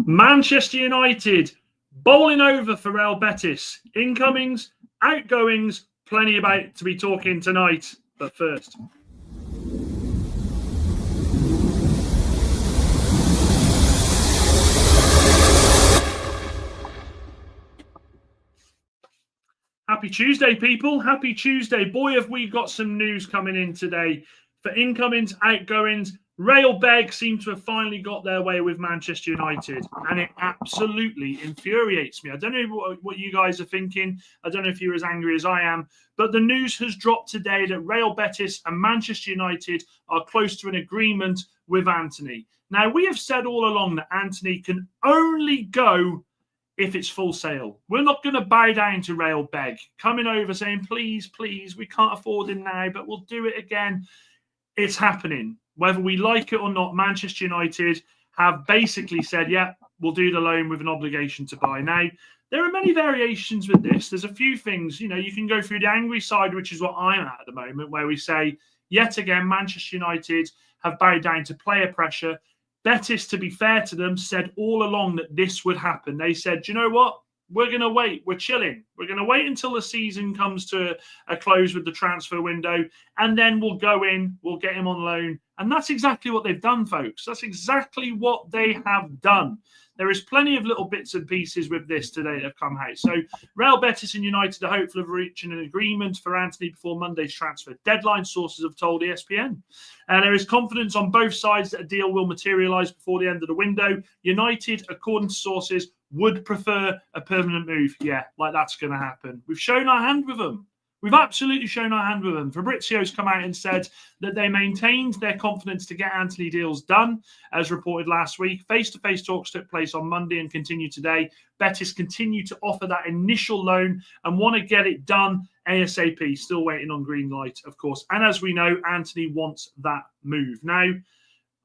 Manchester United bowling over for Real Betis. Incomings, outgoings, plenty about to be talking tonight. But first, happy Tuesday, people. Happy Tuesday. Boy, have we got some news coming in today. For incomings, outgoings, Real Beg seem to have finally got their way with Manchester United, and it absolutely infuriates me. I don't know what you guys are thinking. I don't know if you're as angry as I am, but the news has dropped today that Real Betis and Manchester United are close to an agreement with Antony. Now, we have said all along that Antony can only go if it's full sale. We're not going to bow down to Real Beg coming over saying, please, please, we can't afford him now, but we'll do it again. It's happening. Whether we like it or not, Manchester United have basically said, yeah, we'll do the loan with an obligation to buy. Now, there are many variations with this. There's a few things, you can go through the angry side, which is what I'm at the moment, where we say, yet again, Manchester United have bowed down to player pressure. Betis, to be fair to them, said all along that this would happen. They said, do you know what? We're going to wait. We're chilling. We're going to wait until the season comes to a close with the transfer window, and then we'll go in, we'll get him on loan. And that's exactly what they've done, folks. That's exactly what they have done. There is plenty of little bits and pieces with this today that have come out. So Real Betis and United are hopeful of reaching an agreement for Antony before Monday's transfer deadline, sources have told ESPN. And there is confidence on both sides that a deal will materialise before the end of the window. United, according to sources, would prefer a permanent move. Yeah, like that's going to happen. We've shown our hand with them. We've absolutely shown our hand with them. Fabrizio's come out and said that they maintained their confidence to get Antony deals done, as reported last week. Face-to-face talks took place on Monday and continue today. Betis continue to offer that initial loan and want to get it done ASAP. Still waiting on green light, of course. And as we know, Antony wants that move. Now,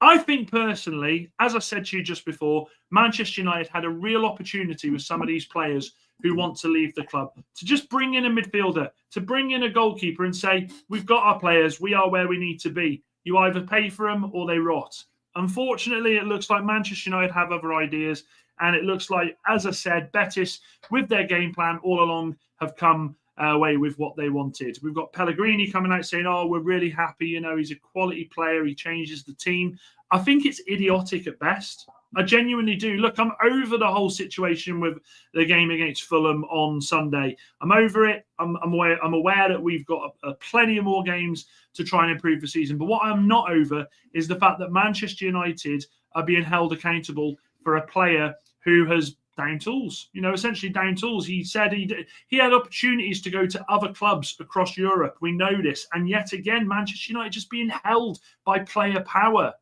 I think personally, as I said to you just before, Manchester United had a real opportunity with some of these players who want to leave the club to just bring in a midfielder, to bring in a goalkeeper and say, we've got our players, we are where we need to be. You either pay for them or they rot. Unfortunately, it looks like Manchester United have other ideas. And it looks like, as I said, Betis, with their game plan all along, have come away with what they wanted. We've got Pellegrini coming out saying, oh, we're really happy. He's a quality player. He changes the team. I think it's idiotic at best. I genuinely do. Look, I'm over the whole situation with the game against Fulham on Sunday. I'm over it. I'm aware that we've got plenty of more games to try and improve the season. But what I'm not over is the fact that Manchester United are being held accountable for a player who has down tools, essentially down tools. He said he had opportunities to go to other clubs across Europe. We know this. And yet again, Manchester United just being held by player power.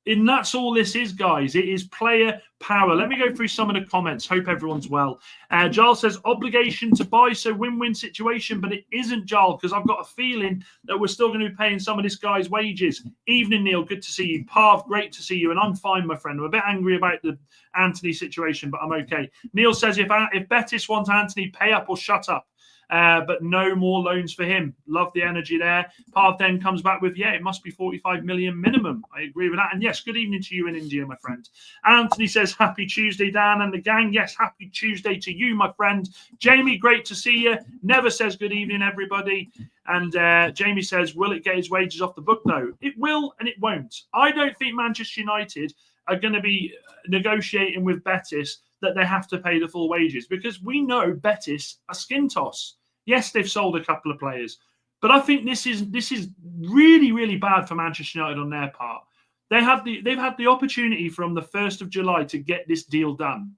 And that's all this is, guys. It is player power. Let me go through some of the comments. Hope everyone's well. Giles says, obligation to buy, so win-win situation. But it isn't, Giles, because I've got a feeling that we're still going to be paying some of this guy's wages. Evening, Neil. Good to see you. Parv, great to see you. And I'm fine, my friend. I'm a bit angry about the Antony situation, but I'm okay. Neil says, if Betis wants Antony, pay up or shut up. But no more loans for him. Love the energy there. Parv then comes back with, it must be 45 million minimum. I agree with that. And yes, good evening to you in India, my friend. Antony says, happy Tuesday, Dan and the gang. Yes, happy Tuesday to you, my friend. Jamie, great to see you. Never says good evening, everybody. And Jamie says, will it get his wages off the book, though? It will and it won't. I don't think Manchester United are going to be negotiating with Betis that they have to pay the full wages, because we know Betis are skin toss. Yes, they've sold a couple of players, but I think this is really, really bad for Manchester United on their part. They've had the opportunity from the 1st of July to get this deal done.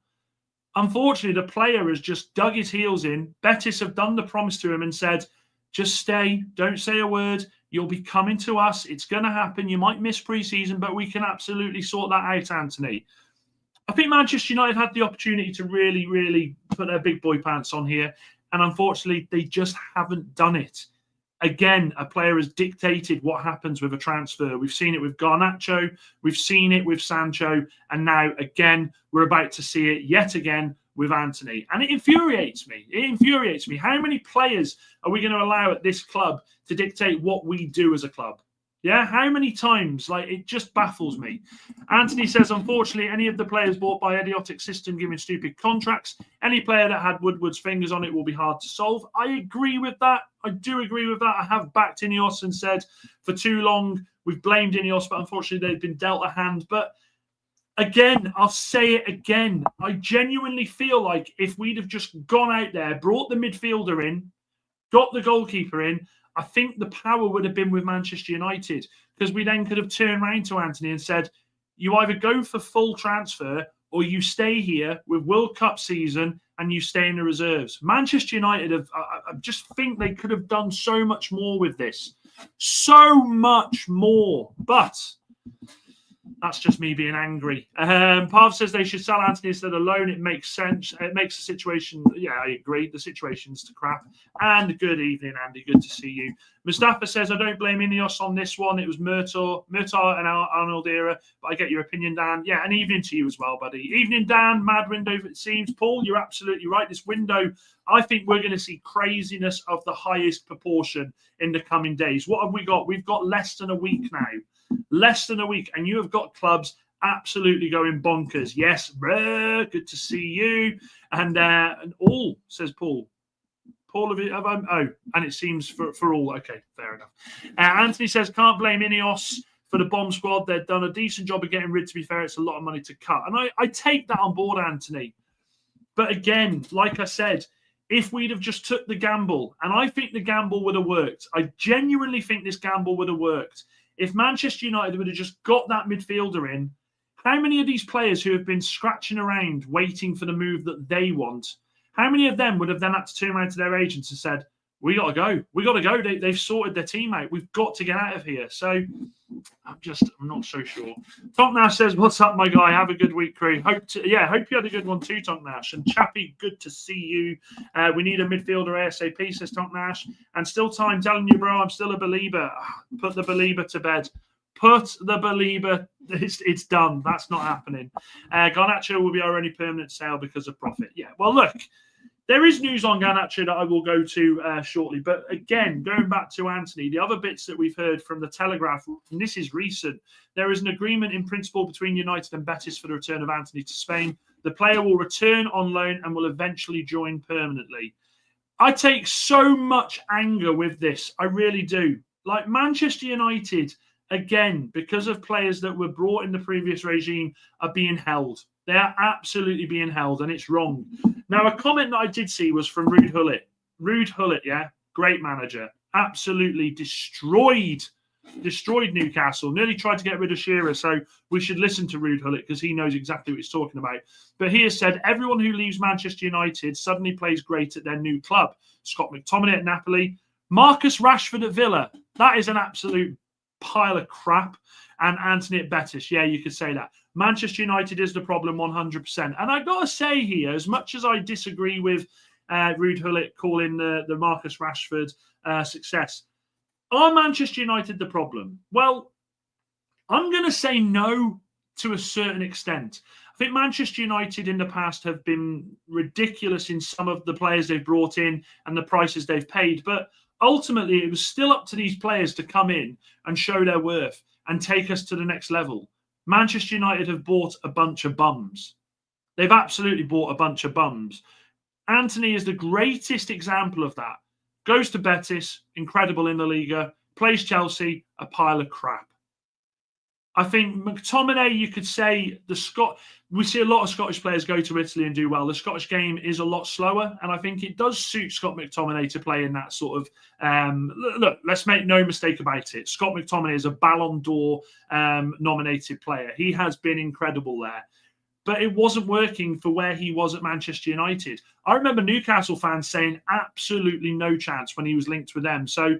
Unfortunately, the player has just dug his heels in. Betis have done the promise to him and said, just stay, don't say a word. You'll be coming to us. It's going to happen. You might miss pre-season, but we can absolutely sort that out, Antony. I think Manchester United had the opportunity to really, really put their big boy pants on here. And unfortunately, they just haven't done it. Again, a player has dictated what happens with a transfer. We've seen it with Garnacho. We've seen it with Sancho. And now, again, we're about to see it yet again with Antony. And it infuriates me. It infuriates me. How many players are we going to allow at this club to dictate what we do as a club? Yeah, how many times? Like, it just baffles me. Antony says, unfortunately, any of the players bought by idiotic system giving stupid contracts, any player that had Woodward's fingers on it will be hard to solve. I agree with that. I do agree with that. I have backed Ineos and said for too long we've blamed Ineos, but unfortunately they've been dealt a hand. But again, I'll say it again. I genuinely feel like if we'd have just gone out there, brought the midfielder in, got the goalkeeper in, I think the power would have been with Manchester United, because we then could have turned around to Antony and said, you either go for full transfer or you stay here with World Cup season and you stay in the reserves. Manchester United, I just think they could have done so much more with this. So much more. But that's just me being angry. Pav says they should sell Antony instead of loan. It makes sense. It makes the situation. Yeah, I agree. The situation's to crap. And good evening, Andy. Good to see you. Mustafa says, I don't blame Ineos on this one. It was Murtaugh and Arnold era. But I get your opinion, Dan. Yeah, and evening to you as well, buddy. Evening, Dan. Mad window, it seems. Paul, you're absolutely right. This window, I think we're going to see craziness of the highest proportion in the coming days. What have we got? We've got less than a week now. Less than a week, and you have got clubs absolutely going bonkers. Yes, good to see you. And all, says Paul. Paul of it. Oh, and it seems for all. Okay, fair enough. Anthony says, can't blame Ineos for the bomb squad. They've done a decent job of getting rid. To be fair, it's a lot of money to cut. And I take that on board, Anthony. But again, like I said, if we'd have just took the gamble, and I think the gamble would have worked. I genuinely think this gamble would have worked. If Manchester United would have just got that midfielder in, how many of these players who have been scratching around waiting for the move that they want, how many of them would have then had to turn around to their agents and said, we got to go. We got to go. They've sorted their team out. We've got to get out of here. So I'm not so sure. Tonk Nash says, what's up, my guy? Have a good week, crew. Hope you had a good one too, Tonk Nash. And Chappie, good to see you. We need a midfielder ASAP, says Tonk Nash. And still time, telling you, bro, I'm still a believer. Put the believer to bed. Put the believer. It's done. That's not happening. Garnacho will be our only permanent sale because of profit. Yeah, well, look. There is news on Garnacho that I will go to shortly. But again, going back to Antony, the other bits that we've heard from the Telegraph, and this is recent, there is an agreement in principle between United and Betis for the return of Antony to Spain. The player will return on loan and will eventually join permanently. I take so much anger with this. I really do. Like Manchester United, again, because of players that were brought in the previous regime, are being held. They are absolutely being held, and it's wrong. Now, a comment that I did see was from Ruud Gullit. Ruud Gullit, yeah, great manager. Absolutely destroyed Newcastle. Nearly tried to get rid of Shearer, so we should listen to Ruud Gullit because he knows exactly what he's talking about. But he has said, everyone who leaves Manchester United suddenly plays great at their new club. Scott McTominay at Napoli. Marcus Rashford at Villa. That is an absolute pile of crap. And Antony at Betis. Yeah, you could say that. Manchester United is the problem 100%. And I've got to say here, as much as I disagree with Ruud Gullit calling the Marcus Rashford success, are Manchester United the problem? Well, I'm going to say no to a certain extent. I think Manchester United in the past have been ridiculous in some of the players they've brought in and the prices they've paid. But ultimately, it was still up to these players to come in and show their worth and take us to the next level. Manchester United have bought a bunch of bums. They've absolutely bought a bunch of bums. Antony is the greatest example of that. Goes to Betis, incredible in the Liga. Plays Chelsea, a pile of crap. I think McTominay, you could say, we see a lot of Scottish players go to Italy and do well. The Scottish game is a lot slower, and I think it does suit Scott McTominay to play in that sort of... look, let's make no mistake about it. Scott McTominay is a Ballon d'Or nominated player. He has been incredible there. But it wasn't working for where he was at Manchester United. I remember Newcastle fans saying absolutely no chance when he was linked with them. So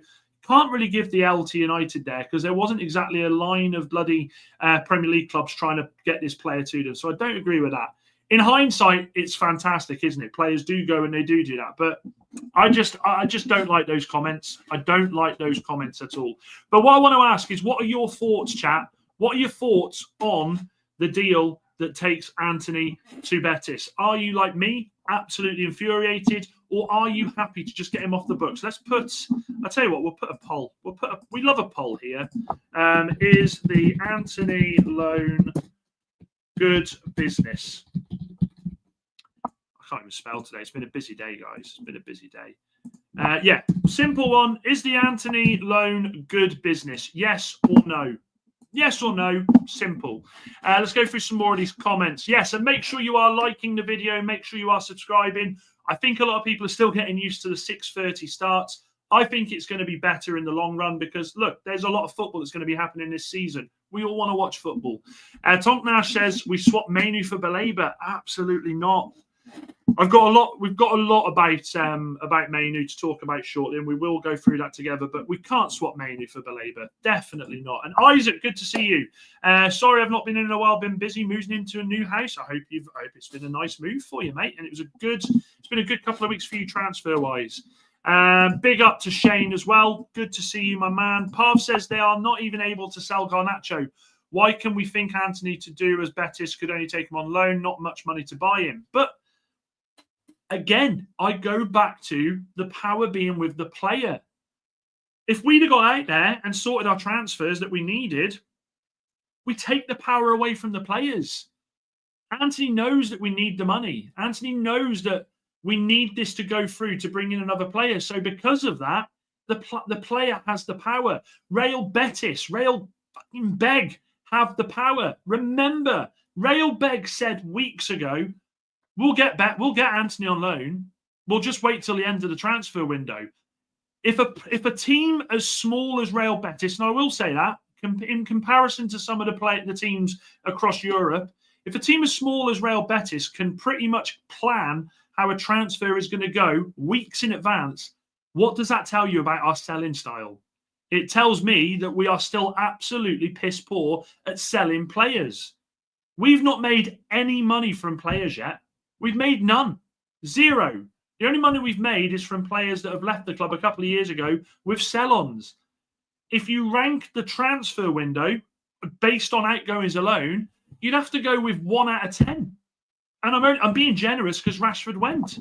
can't really give the L to United there because there wasn't exactly a line of bloody Premier League clubs trying to get this player to them. So I don't agree with that. In hindsight, it's fantastic, isn't it? Players do go and they do that. But I just don't like those comments. I don't like those comments at all. But what I want to ask is, what are your thoughts, chat? What are your thoughts on the deal that takes Antony to Betis? Are you like me, absolutely infuriated? or are you happy to just get him off the books? I'll tell you what, we'll put a poll. We love a poll here. Is the Antony loan good business? I can't even spell today. It's been a busy day, guys. It's been a busy day. Yeah, simple one. Is the Antony loan good business? Yes or no? Yes or no? Simple. Let's go through some more of these comments. Yes, and make sure you are liking the video. Make sure you are subscribing. I think a lot of people are still getting used to the 6:30 starts. I think it's going to be better in the long run because, look, there's a lot of football that's going to be happening this season. We all want to watch football. Tonk Nash says, we swap Mainoo for Bullied. Absolutely not. We've got a lot about Mainoo to talk about shortly, and we will go through that together. But we can't swap Mainoo for Bullied, definitely not. And Isaac, good to see you. Sorry, I've not been in a while. Been busy moving into a new house. I hope it's been a nice move for you, mate. And it's been a good couple of weeks for you transfer wise. Big up to Shane as well. Good to see you, my man. Parv says they are not even able to sell Garnacho. Why can we think Antony to do as Betis could only take him on loan? Not much money to buy him, but. Again, I go back to the power being with the player. If we'd have got out there and sorted our transfers that we needed, we take the power away from the players. Antony knows that we need the money. Antony knows that we need this to go through to bring in another player. So because of that, the player has the power. Real Betis, Real fucking Beg have the power. Remember, Real Beg said weeks ago, We'll get Antony on loan. We'll just wait till the end of the transfer window. If a team as small as Real Betis, and I will say that in comparison to some of the teams across Europe, if a team as small as Real Betis can pretty much plan how a transfer is going to go weeks in advance, what does that tell you about our selling style? It tells me that we are still absolutely piss poor at selling players. We've not made any money from players yet. We've made none. Zero. The only money we've made is from players that have left the club a couple of years ago with sell-ons. If you rank the transfer window based on outgoings alone, you'd have to go with 1 out of 10. And I'm being generous because Rashford went.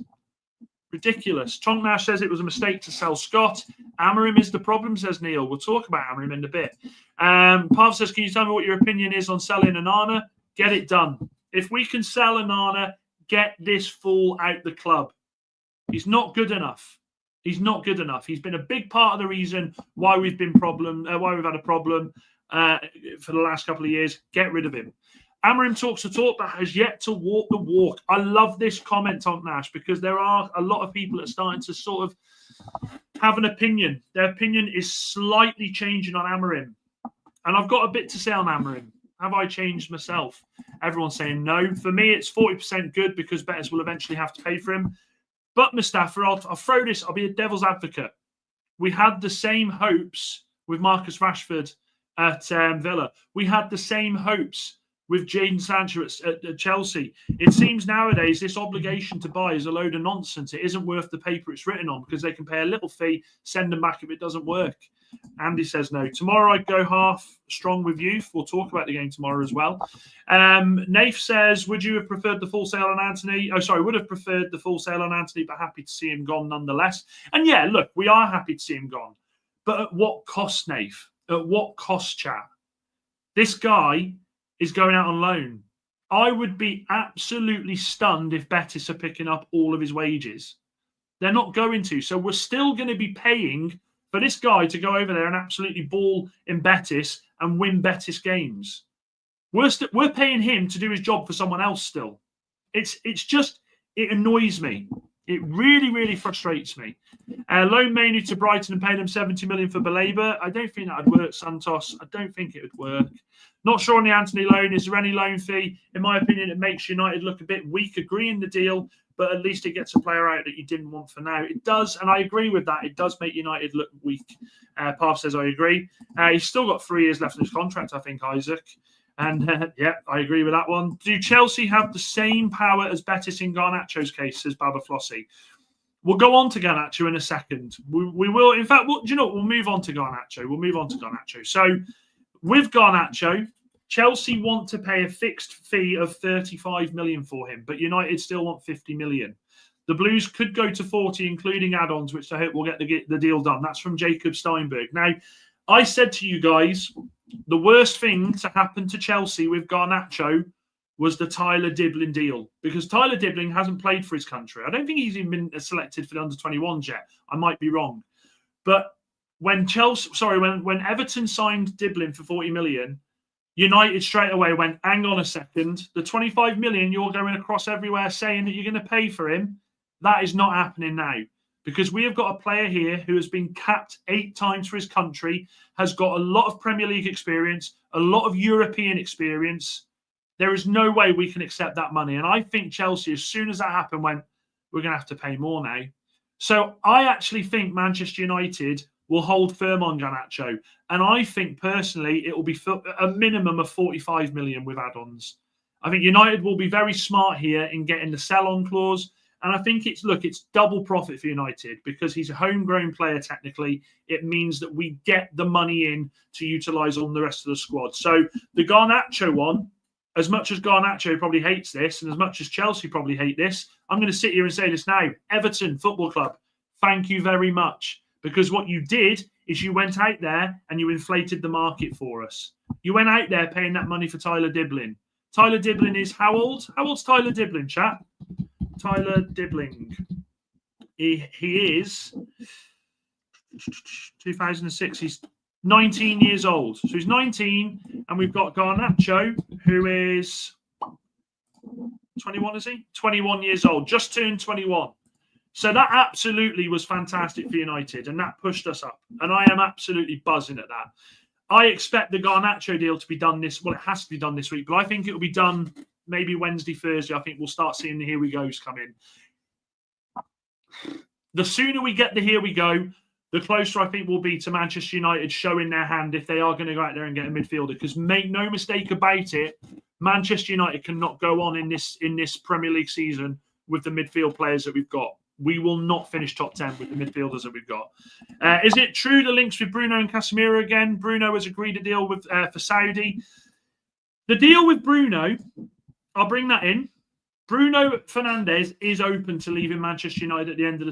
Ridiculous. Tonk Nash says it was a mistake to sell Scott. Amorim is the problem, says Neil. We'll talk about Amorim in a bit. Pav says, can you tell me what your opinion is on selling Onana? Get it done. If we can sell Onana, get this fool out the club. He's not good enough. He's not good enough. He's been a big part of the reason why we've had a problem for the last couple of years. Get rid of him. Amorim talks the talk, but has yet to walk the walk. I love this comment on Nash because there are a lot of people that are starting to sort of have an opinion. Their opinion is slightly changing on Amorim. And I've got a bit to say on Amorim. Have I changed myself? Everyone's saying no. For me, it's 40% good because Betis will eventually have to pay for him. But Mustafa, I'll throw this. I'll be a devil's advocate. We had the same hopes with Marcus Rashford at Villa. We had the same hopes with Jadon Sancho at Chelsea. It seems nowadays this obligation to buy is a load of nonsense. It isn't worth the paper it's written on because they can pay a little fee, send them back if it doesn't work. Andy says no. Tomorrow I'd go half strong with youth. We'll talk about the game tomorrow as well. Naif says, would you have preferred the full sale on Antony? Would have preferred the full sale on Antony, but happy to see him gone nonetheless. And yeah, look, we are happy to see him gone. But at what cost, Naif? At what cost, chat? This guy is going out on loan. I would be absolutely stunned if Betis are picking up all of his wages. They're not going to. So we're still going to be paying for this guy to go over there and absolutely ball in Betis and win Betis games. We're paying him to do his job for someone else still. It annoys me. It really, really frustrates me. Loan Mainoo to Brighton and pay them 70 million for Bullied. I don't think that would work, Santos. I don't think it would work. Not sure on the Antony loan. Is there any loan fee? In my opinion, it makes United look a bit weak agreeing the deal, but at least it gets a player out that you didn't want for now. It does, and I agree with that. It does make United look weak. Parv says, I agree. He's still got 3 years left in his contract, I think, Isaac. And yeah, I agree with that one. Do Chelsea have the same power as Betis in Garnacho's case, says Baba Flossie? We'll go on to Garnacho in a second. We will. In fact, do you know what? We'll move on to Garnacho. So with Garnacho, Chelsea want to pay a fixed fee of 35 million for him, but United still want 50 million. The Blues could go to 40, including add-ons, which I hope will get the deal done. That's from Jacob Steinberg. Now, I said to you guys, the worst thing to happen to Chelsea with Garnacho was the Tyler Diblin deal, because Tyler Diblin hasn't played for his country. I don't think he's even been selected for the under-21s yet. I might be wrong. But when Everton signed Diblin for 40 million, United straight away went, hang on a second, the 25 million you're going across everywhere saying that you're going to pay for him, that is not happening now. Because we have got a player here who has been capped 8 times for his country, has got a lot of Premier League experience, a lot of European experience. There is no way we can accept that money. And I think Chelsea, as soon as that happened, went, we're going to have to pay more now. So I actually think Manchester United will hold firm on Garnacho. And I think, personally, it will be a minimum of 45 million with add-ons. I think United will be very smart here in getting the sell-on clause. And I think it's double profit for United, because he's a homegrown player technically. It means that we get the money in to utilise on the rest of the squad. So the Garnacho one, as much as Garnacho probably hates this, and as much as Chelsea probably hate this, I'm going to sit here and say this now. Everton Football Club, thank you very much. Because what you did is you went out there and you inflated the market for us. You went out there paying that money for Tyler Diblin. Tyler Diblin is how old? How old's Tyler Diblin, chat? Tyler Diblin. He is 2006. He's 19 years old. So he's 19, and we've got Garnacho, who is 21, is he? 21 years old, just turned 21. So that absolutely was fantastic for United, and that pushed us up. And I am absolutely buzzing at that. I expect the Garnacho deal to be done it has to be done this week, but I think it will be done maybe Wednesday, Thursday. I think we'll start seeing the here we goes come in. The sooner we get the here we go, the closer I think we'll be to Manchester United showing their hand if they are going to go out there and get a midfielder. Because make no mistake about it, Manchester United cannot go on in this Premier League season with the midfield players that we've got. We will not finish top 10 with the midfielders that we've got. Is it true the links with Bruno and Casemiro again? Bruno has agreed a deal with for Saudi. The deal with Bruno, I'll bring that in. Bruno Fernandes is open to leaving Manchester United at the end of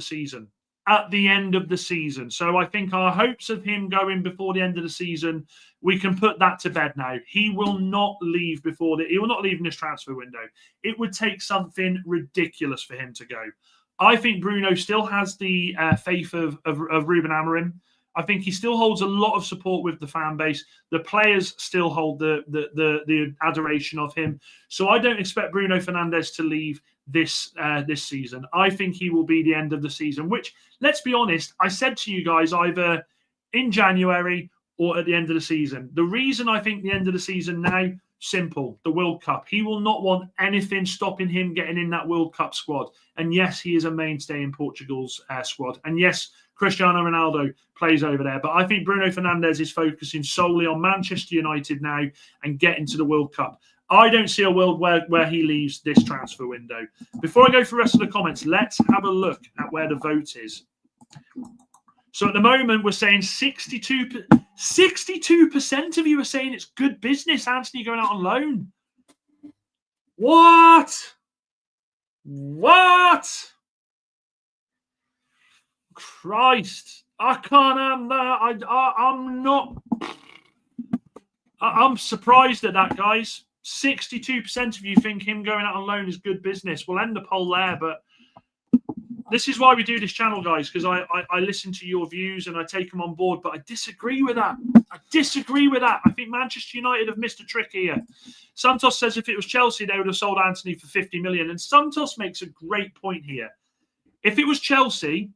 the season. So I think our hopes of him going before the end of the season, we can put that to bed now. He will not leave he will not leave in this transfer window. It would take something ridiculous for him to go. I think Bruno still has the faith of Ruben Amorim. I think he still holds a lot of support with the fan base. The players still hold the adoration of him. So I don't expect Bruno Fernandes to leave this season. I think he will be the end of the season, which, let's be honest, I said to you guys either in January or at the end of the season. The reason I think the end of the season now, simple, the World Cup. He will not want anything stopping him getting in that World Cup squad. And yes, he is a mainstay in Portugal's squad. And yes, Cristiano Ronaldo plays over there. But I think Bruno Fernandes is focusing solely on Manchester United now and getting to the World Cup. I don't see a world where he leaves this transfer window. Before I go through the rest of the comments, let's have a look at where the vote is. So at the moment, we're saying 62% of you are saying it's good business, Antony going out on loan. What? Christ. I can't have that. I'm surprised at that, guys. 62% of you think him going out on loan is good business. We'll end the poll there, but this is why we do this channel, guys, because I listen to your views and I take them on board, but I disagree with that. I think Manchester United have missed a trick here. Santos says if it was Chelsea, they would have sold Antony for 50 million. And Santos makes a great point here. If it was Chelsea,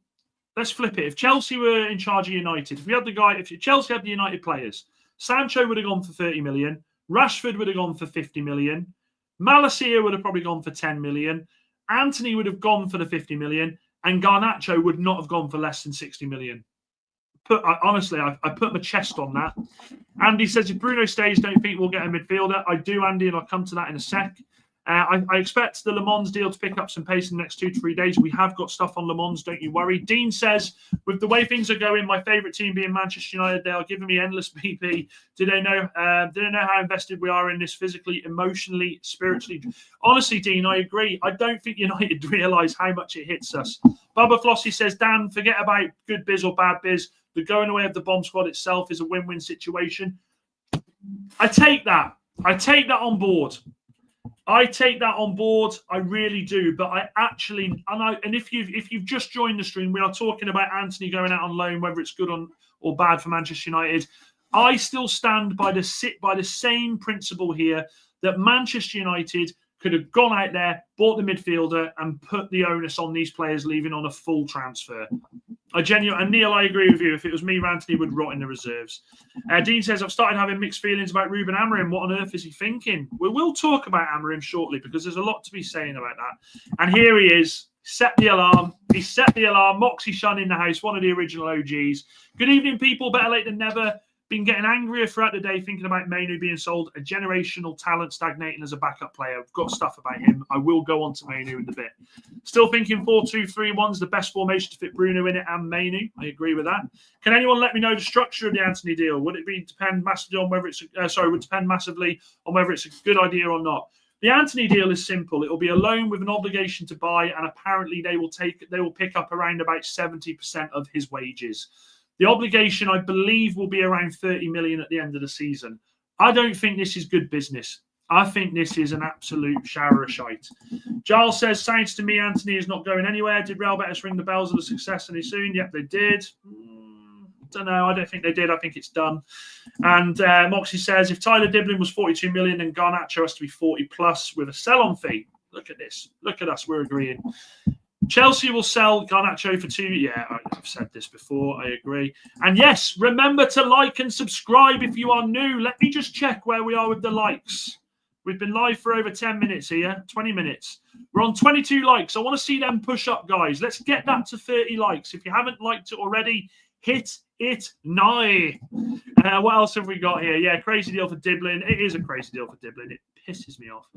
let's flip it. If Chelsea were in charge of United, if Chelsea had the United players, Sancho would have gone for 30 million. Rashford would have gone for 50 million. Malacia would have probably gone for 10 million. Antony would have gone for the 50 million. And Garnacho would not have gone for less than 60 million. Honestly, I put my chest on that. Andy says, if Bruno stays, don't think we'll get a midfielder. I do, Andy, and I'll come to that in a sec. I expect the Le Mans deal to pick up some pace in the next 2 to 3 days. We have got stuff on Le Mans, don't you worry. Dean says, with the way things are going, my favourite team being Manchester United, they are giving me endless BP. Do they know how invested we are in this physically, emotionally, spiritually? Honestly, Dean, I agree. I don't think United realise how much it hits us. Bubba Flossie says, Dan, forget about good biz or bad biz. The going away of the bomb squad itself is a win-win situation. I take that. I take that on board. I really do. But I actually, and if you've just joined the stream, we are talking about Antony going out on loan, whether it's good or bad for Manchester United. I still stand by the same principle here that Manchester United could have gone out there, bought the midfielder, and put the onus on these players leaving on a full transfer. And Neil, I agree with you. If it was me, Antony would rot in the reserves. Dean says, I've started having mixed feelings about Ruben Amorim. What on earth is he thinking? We will talk about Amorim shortly because there's a lot to be saying about that. And here he is. Set the alarm. He set the alarm. Moxie Shun in the house, one of the original OGs. Good evening, people. Better late than never. Been getting angrier throughout the day thinking about Mainoo being sold. A generational talent stagnating as a backup player. I've got stuff about him. I will go on to Mainoo in a bit. Still thinking 4-2-3-1's the best formation to fit Bruno in it and Mainoo. I agree with that. Can anyone let me know the structure of the Antony deal? Would it depend massively on whether it's a good idea or not? The Antony deal is simple. It will be a loan with an obligation to buy, and apparently they will pick up around about 70% of his wages. The obligation, I believe, will be around 30 million at the end of the season. I don't think this is good business. I think this is an absolute shower of shite. Giles says, sounds to me Antony is not going anywhere. Did Real Betis ring the bells of the success any soon? Yep, they did. Don't know. I don't think they did. I think it's done. And Moxie says, if Tyler Diblin was 42 million, then Garnacho has to be 40 plus with a sell-on fee. Look at this. Look at us. We're agreeing. Chelsea will sell Garnacho for 2. Yeah, I've said this before. I agree. And yes, remember to like and subscribe if you are new. Let me just check where we are with the likes. We've been live for over 10 minutes here, 20 minutes. We're on 22 likes. I want to see them push up, guys. Let's get that to 30 likes. If you haven't liked it already, hit it now. What else have we got here? Yeah, crazy deal for Diblin. It is a crazy deal for Diblin. It pisses me off.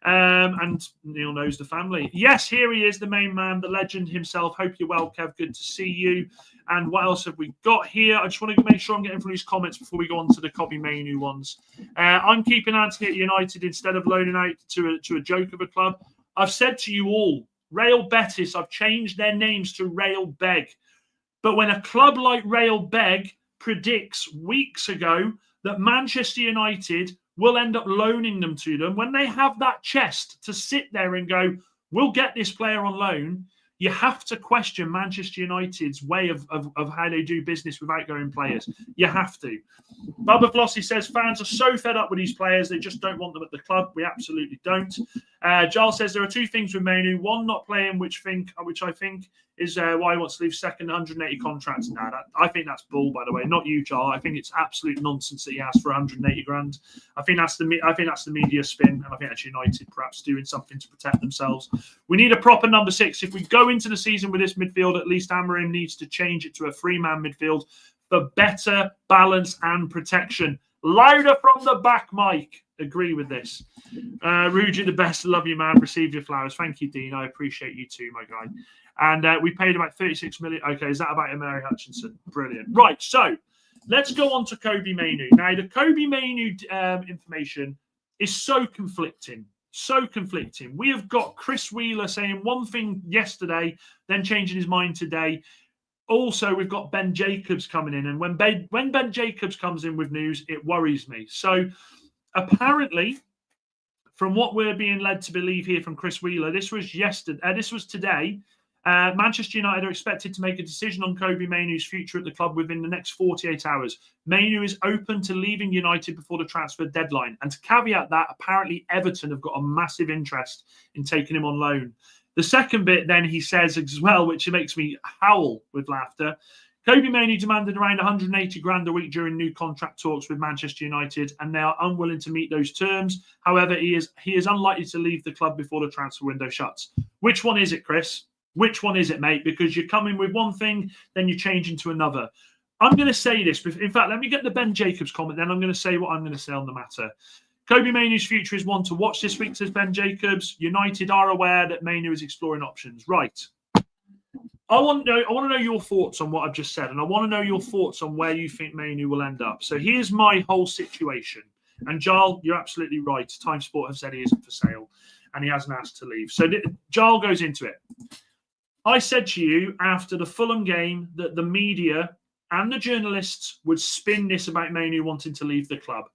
And Neil knows the family. Yes, here he is, the main man, the legend himself. Hope you're well, Kev. Good to see you. And what else have we got here? I just want to make sure I'm getting through these comments before we go on to the Kobbie Mainoo ones. I'm keeping Antony at United instead of loaning out to a joke of a club. I've said to you all, Real Betis, I've changed their names to Real Beg. But when a club like Real Beg predicts weeks ago that Manchester United will end up loaning them to them, when they have that chest to sit there and go, we'll get this player on loan, you have to question Manchester United's way of how they do business with outgoing players. You have to. Bubba Flossie says fans are so fed up with these players, they just don't want them at the club. We absolutely don't. Giles says there are 2 things with Mainoo. One, not playing, which I think is why he wants to leave second 180 contracts. Now, I think that's bull, by the way. Not you, Charles. I think it's absolute nonsense that he asked for 180 grand. I think that's the media spin, and I think that's United perhaps doing something to protect themselves. We need a proper number 6. If we go into the season with this midfield, at least Amorim needs to change it to a 3-man midfield for better balance and protection. Louder from the back, Mike. Agree with this. Rudy, the best. Love you, man. Receive your flowers. Thank you, Dean. I appreciate you too, my guy. And we paid about 36 million. Okay, is that about Mary Hutchinson? Brilliant. Right, so let's go on to Kobbie Mainoo. Now, the Kobbie Mainoo information is so conflicting. So conflicting. We have got Chris Wheeler saying one thing yesterday, then changing his mind today. Also, we've got Ben Jacobs coming in. And when Ben Jacobs comes in with news, it worries me. So apparently, from what we're being led to believe here from Chris Wheeler, this was today. Manchester United are expected to make a decision on Kobbie Mainoo's future at the club within the next 48 hours. Mainoo is open to leaving United before the transfer deadline. And to caveat that, apparently Everton have got a massive interest in taking him on loan. The second bit then he says as well, which makes me howl with laughter, Kobbie Mainoo demanded around 180 grand a week during new contract talks with Manchester United, and they are unwilling to meet those terms. However, he is unlikely to leave the club before the transfer window shuts. Which one is it, Chris? Which one is it, mate? Because you're coming with one thing, then you change into another. I'm going to say this. In fact, let me get the Ben Jacobs comment, then I'm going to say what I'm going to say on the matter. Kobbie Mainoo's future is one to watch this week, says Ben Jacobs. United are aware that Mainoo is exploring options. Right. I want to know your thoughts on what I've just said, and I want to know your thoughts on where you think Mainoo will end up. So here's my whole situation. And Giles, you're absolutely right. Time Sport have said he isn't for sale, and he hasn't asked to leave. So Giles goes into it. I said to you after the Fulham game that the media and the journalists would spin this about Mainoo wanting to leave the club.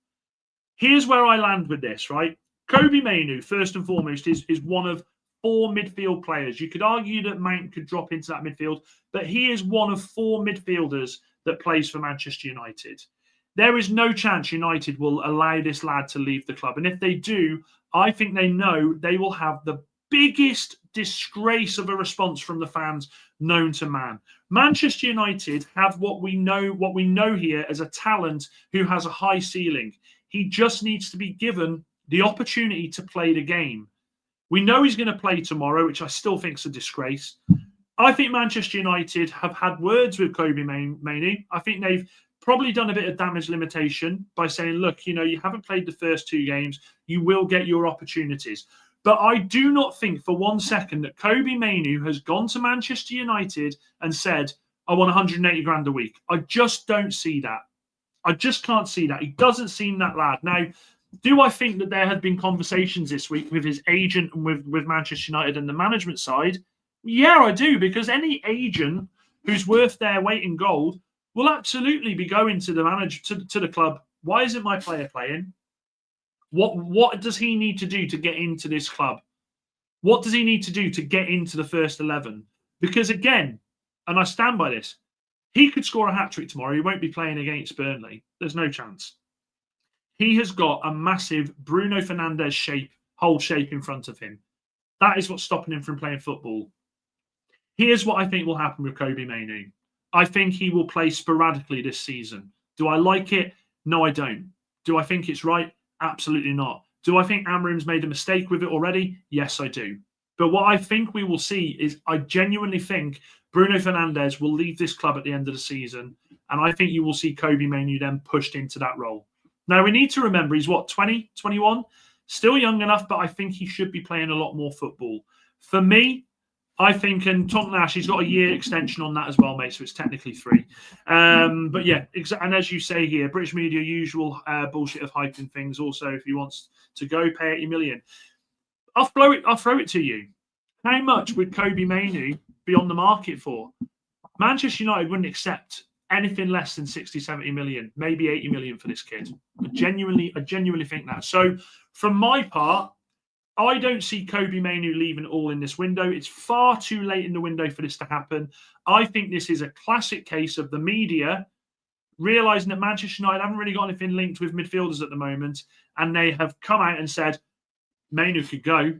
Here's where I land with this, right? Kobbie Mainoo, first and foremost, is one of 4 midfield players. You could argue that Mount could drop into that midfield, but he is one of 4 midfielders that plays for Manchester United. There is no chance United will allow this lad to leave the club. And if they do, I think they know they will have the biggest disgrace of a response from the fans known to man. Manchester United have what we know here as a talent who has a high ceiling. He just needs to be given the opportunity to play the game. We know he's going to play tomorrow, which I still think is a disgrace. I think Manchester United have had words with Kobbie Mainoo. I think they've probably done a bit of damage limitation by saying, look, you haven't played the first 2 games. You will get your opportunities. But I do not think for one second that Kobbie Mainoo has gone to Manchester United and said, I want 180 grand a week. I just don't see that. I just can't see that. He doesn't seem that lad. Now, do I think that there had been conversations this week with his agent and with Manchester United and the management side? Yeah, I do, because any agent who's worth their weight in gold will absolutely be going to the manager, to the club. Why isn't my player playing? What does he need to do to get into this club? What does he need to do to get into the first 11? Because again, and I stand by this, he could score a hat-trick tomorrow. He won't be playing against Burnley. There's no chance. He has got a massive Bruno Fernandes whole shape in front of him. That is what's stopping him from playing football. Here's what I think will happen with Kobbie Mainoo. I think he will play sporadically this season. Do I like it? No, I don't. Do I think it's right? Absolutely not. Do I think Amorim's made a mistake with it already? Yes, I do. But what I think we will see is I genuinely think Bruno Fernandes will leave this club at the end of the season. And I think you will see Kobbie Mainoo then pushed into that role. Now, we need to remember he's 20, 21? Still young enough, but I think he should be playing a lot more football. For me, I think, and Tom Nash, he's got a year extension on that as well, mate, so it's technically 3. But yeah, and as you say here, British media usual bullshit of hyping things. Also, if he wants to go, pay 80 million. I'll throw it to you. How much would Kobbie Mainoo be on the market for? Manchester United wouldn't accept anything less than 60, 70 million, maybe 80 million for this kid. I genuinely think that. So from my part, I don't see Kobbie Mainoo leaving at all in this window. It's far too late in the window for this to happen. I think this is a classic case of the media realising that Manchester United haven't really got anything linked with midfielders at the moment, and they have come out and said, Mainoo could go.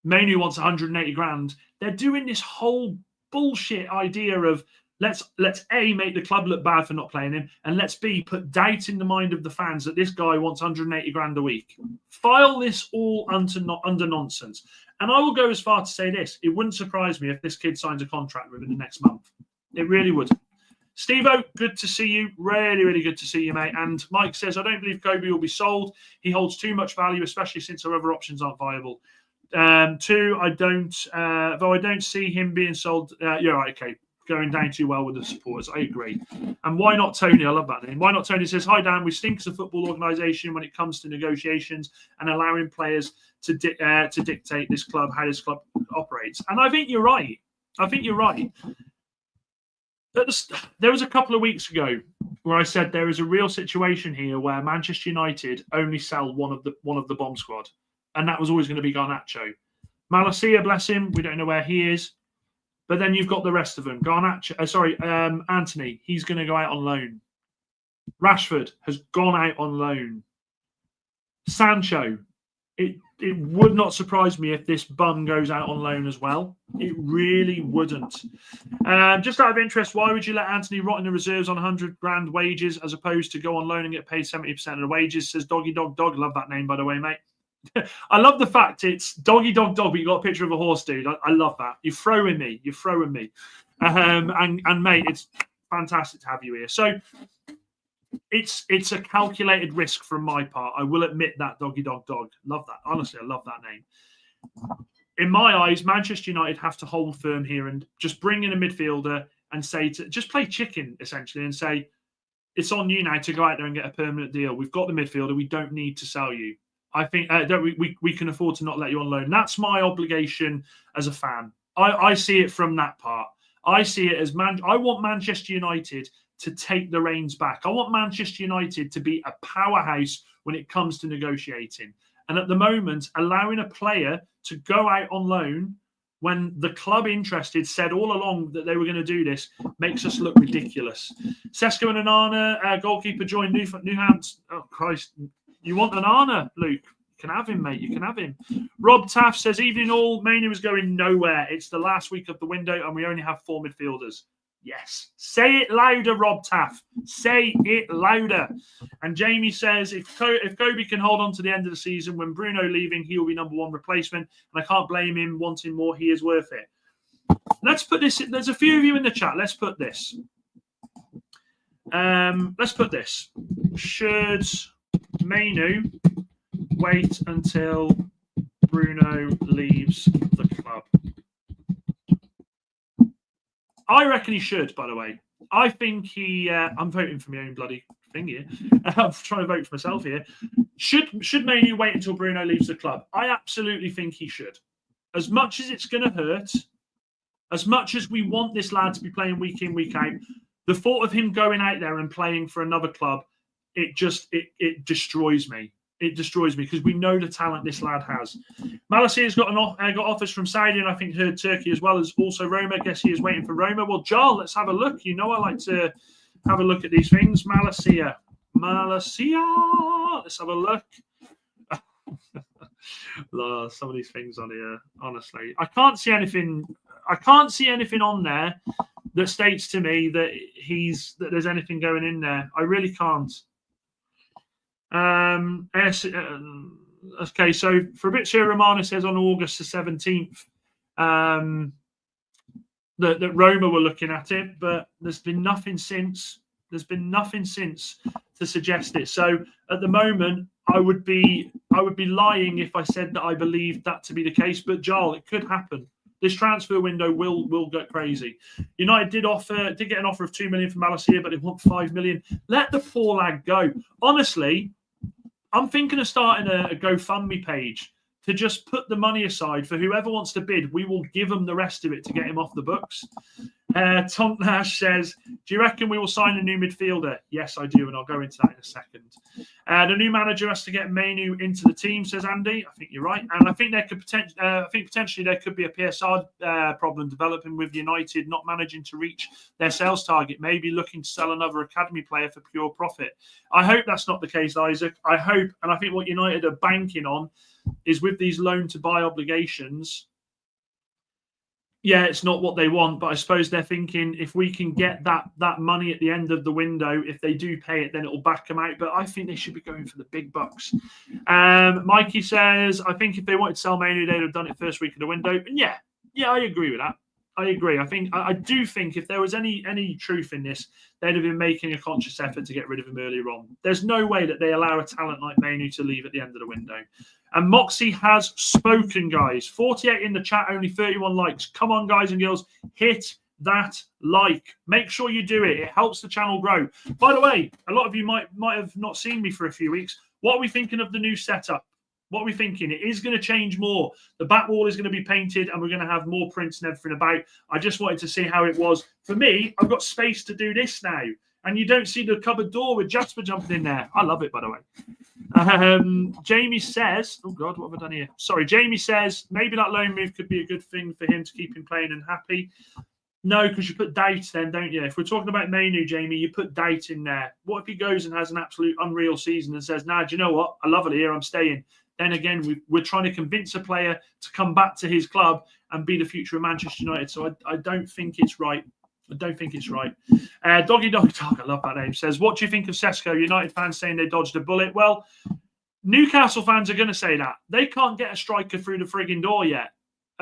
Mainoo wants 180 grand. They're doing this whole bullshit idea of let's A, make the club look bad for not playing him, and let's B, put doubt in the mind of the fans that this guy wants 180 grand a week. File this all under nonsense. And I will go as far to say this. It wouldn't surprise me if this kid signs a contract within the next month. It really would. Steve-O, good to see you. Really, really good to see you, mate. And Mike says, I don't believe Kobbie will be sold. He holds too much value, especially since our other options aren't viable. 2, though I don't see him being sold. You're right, okay. Going down too well with the supporters. I agree. And why not Tony? I love that name. Why not Tony says, hi, Dan. We stink as a football organisation when it comes to negotiations and allowing players to dictate this club, how this club operates. And I think you're right. There was a couple of weeks ago where I said there is a real situation here where Manchester United only sell one of the bomb squad. And that was always going to be Garnacho. Malacia, bless him. We don't know where he is. But then you've got the rest of them. Antony, he's going to go out on loan. Rashford has gone out on loan. Sancho, it would not surprise me if this bum goes out on loan as well. It really wouldn't. Just out of interest, why would you let Antony rot in the reserves on 100 grand wages as opposed to go on loan and get paid 70% of the wages? Says Doggy Dog Dog. Love that name, by the way, mate. I love the fact it's Doggy Dog Dog, but you got a picture of a horse, dude. I love that. You're throwing me. And mate, it's fantastic to have you here. So it's a calculated risk from my part. I will admit that. Doggy dog dog. Love that. Honestly, I love that name. In my eyes, Manchester United have to hold firm here and just bring in a midfielder and say just play chicken essentially and say it's on you now to go out there and get a permanent deal. We've got the midfielder. We don't need to sell you. I think we can afford to not let you on loan. That's my obligation as a fan. I see it from that part. I see it as I want Manchester United to take the reins back. I want Manchester United to be a powerhouse when it comes to negotiating. And at the moment, allowing a player to go out on loan when the club interested said all along that they were going to do this makes us look ridiculous. Sesko and Onana, goalkeeper joined Newham. Oh, Christ. You want Onana, Luke? You can have him, mate. You can have him. Rob Taff says, evening all. Mainoo is going nowhere. It's the last week of the window and we only have 4 midfielders. Yes. Say it louder, Rob Taff. Say it louder. And Jamie says, if Kobbie can hold on to the end of the season, when Bruno leaving, he will be number 1 replacement. And I can't blame him wanting more. He is worth it. Let's put this. There's a few of you in the chat. Let's put this. Should Mainoo wait until Bruno leaves the club? I reckon he should, by the way. I think he... I'm voting for my own bloody thing here. I'm trying to vote for myself here. Should Mainoo wait until Bruno leaves the club? I absolutely think he should. As much as it's going to hurt, as much as we want this lad to be playing week in, week out, the thought of him going out there and playing for another club, it destroys me. It destroys me because we know the talent this lad has. Malassia's got offers from Saudi and I think heard Turkey as well as also Roma. I guess he is waiting for Roma. Well, Jarl, let's have a look. You know I like to have a look at these things. Malassia. Let's have a look. Some of these things on here, honestly. I can't see anything on there that states to me that there's anything going in there. I really can't. Okay, so Fabrizio Romano says on August the 17th that Roma were looking at it, but there's been nothing since. There's been nothing since to suggest it. So at the moment, I would be lying if I said that I believed that to be the case. But Jarl, it could happen. This transfer window will go crazy. United did get an offer of 2 million from Malassia, but they want 5 million. Let the poor lad go. Honestly, I'm thinking of starting a GoFundMe page to just put the money aside for whoever wants to bid. We will give them the rest of it to get him off the books. Tom Nash says, do you reckon we will sign a new midfielder? Yes, I do, and I'll go into that in a second. The new manager has to get Mainoo into the team, says Andy. I think you're right. And I think potentially there could be a PSR problem developing with United not managing to reach their sales target, maybe looking to sell another academy player for pure profit. I hope that's not the case, Isaac. I hope, and I think what United are banking on is with these loan-to-buy obligations. Yeah, it's not what they want, but I suppose they're thinking if we can get that money at the end of the window, if they do pay it, then it will back them out. But I think they should be going for the big bucks. Mikey says, I think if they wanted to sell Mainoo, they'd have done it first week of the window. And yeah, I agree with that. I agree. I do think if there was any truth in this, they'd have been making a conscious effort to get rid of him earlier on. There's no way that they allow a talent like Mainoo to leave at the end of the window. And Moxie has spoken, guys. 48 in the chat, only 31 likes. Come on, guys and girls, hit that like. Make sure you do it. It helps the channel grow. By the way, a lot of you might have not seen me for a few weeks. What are we thinking of the new setup? What are we thinking? It is going to change more. The back wall is going to be painted and we're going to have more prints and everything about. I just wanted to see how it was. For me, I've got space to do this now. And you don't see the cupboard door with Jasper jumping in there. I love it, by the way. Jamie says, oh, God, what have I done here? Sorry, Jamie says, maybe that loan move could be a good thing for him to keep him playing and happy. No, because you put doubt then, don't you? If we're talking about Mainoo, Jamie, you put doubt in there. What if he goes and has an absolute unreal season and says, nah, do you know what? I love it here. I'm staying. Then again, we're trying to convince a player to come back to his club and be the future of Manchester United. So I don't think it's right. I don't think it's right. Doggy Dog Dog, I love that name, says, what do you think of Sesko? United fans saying they dodged a bullet. Well, Newcastle fans are going to say that. They can't get a striker through the frigging door yet.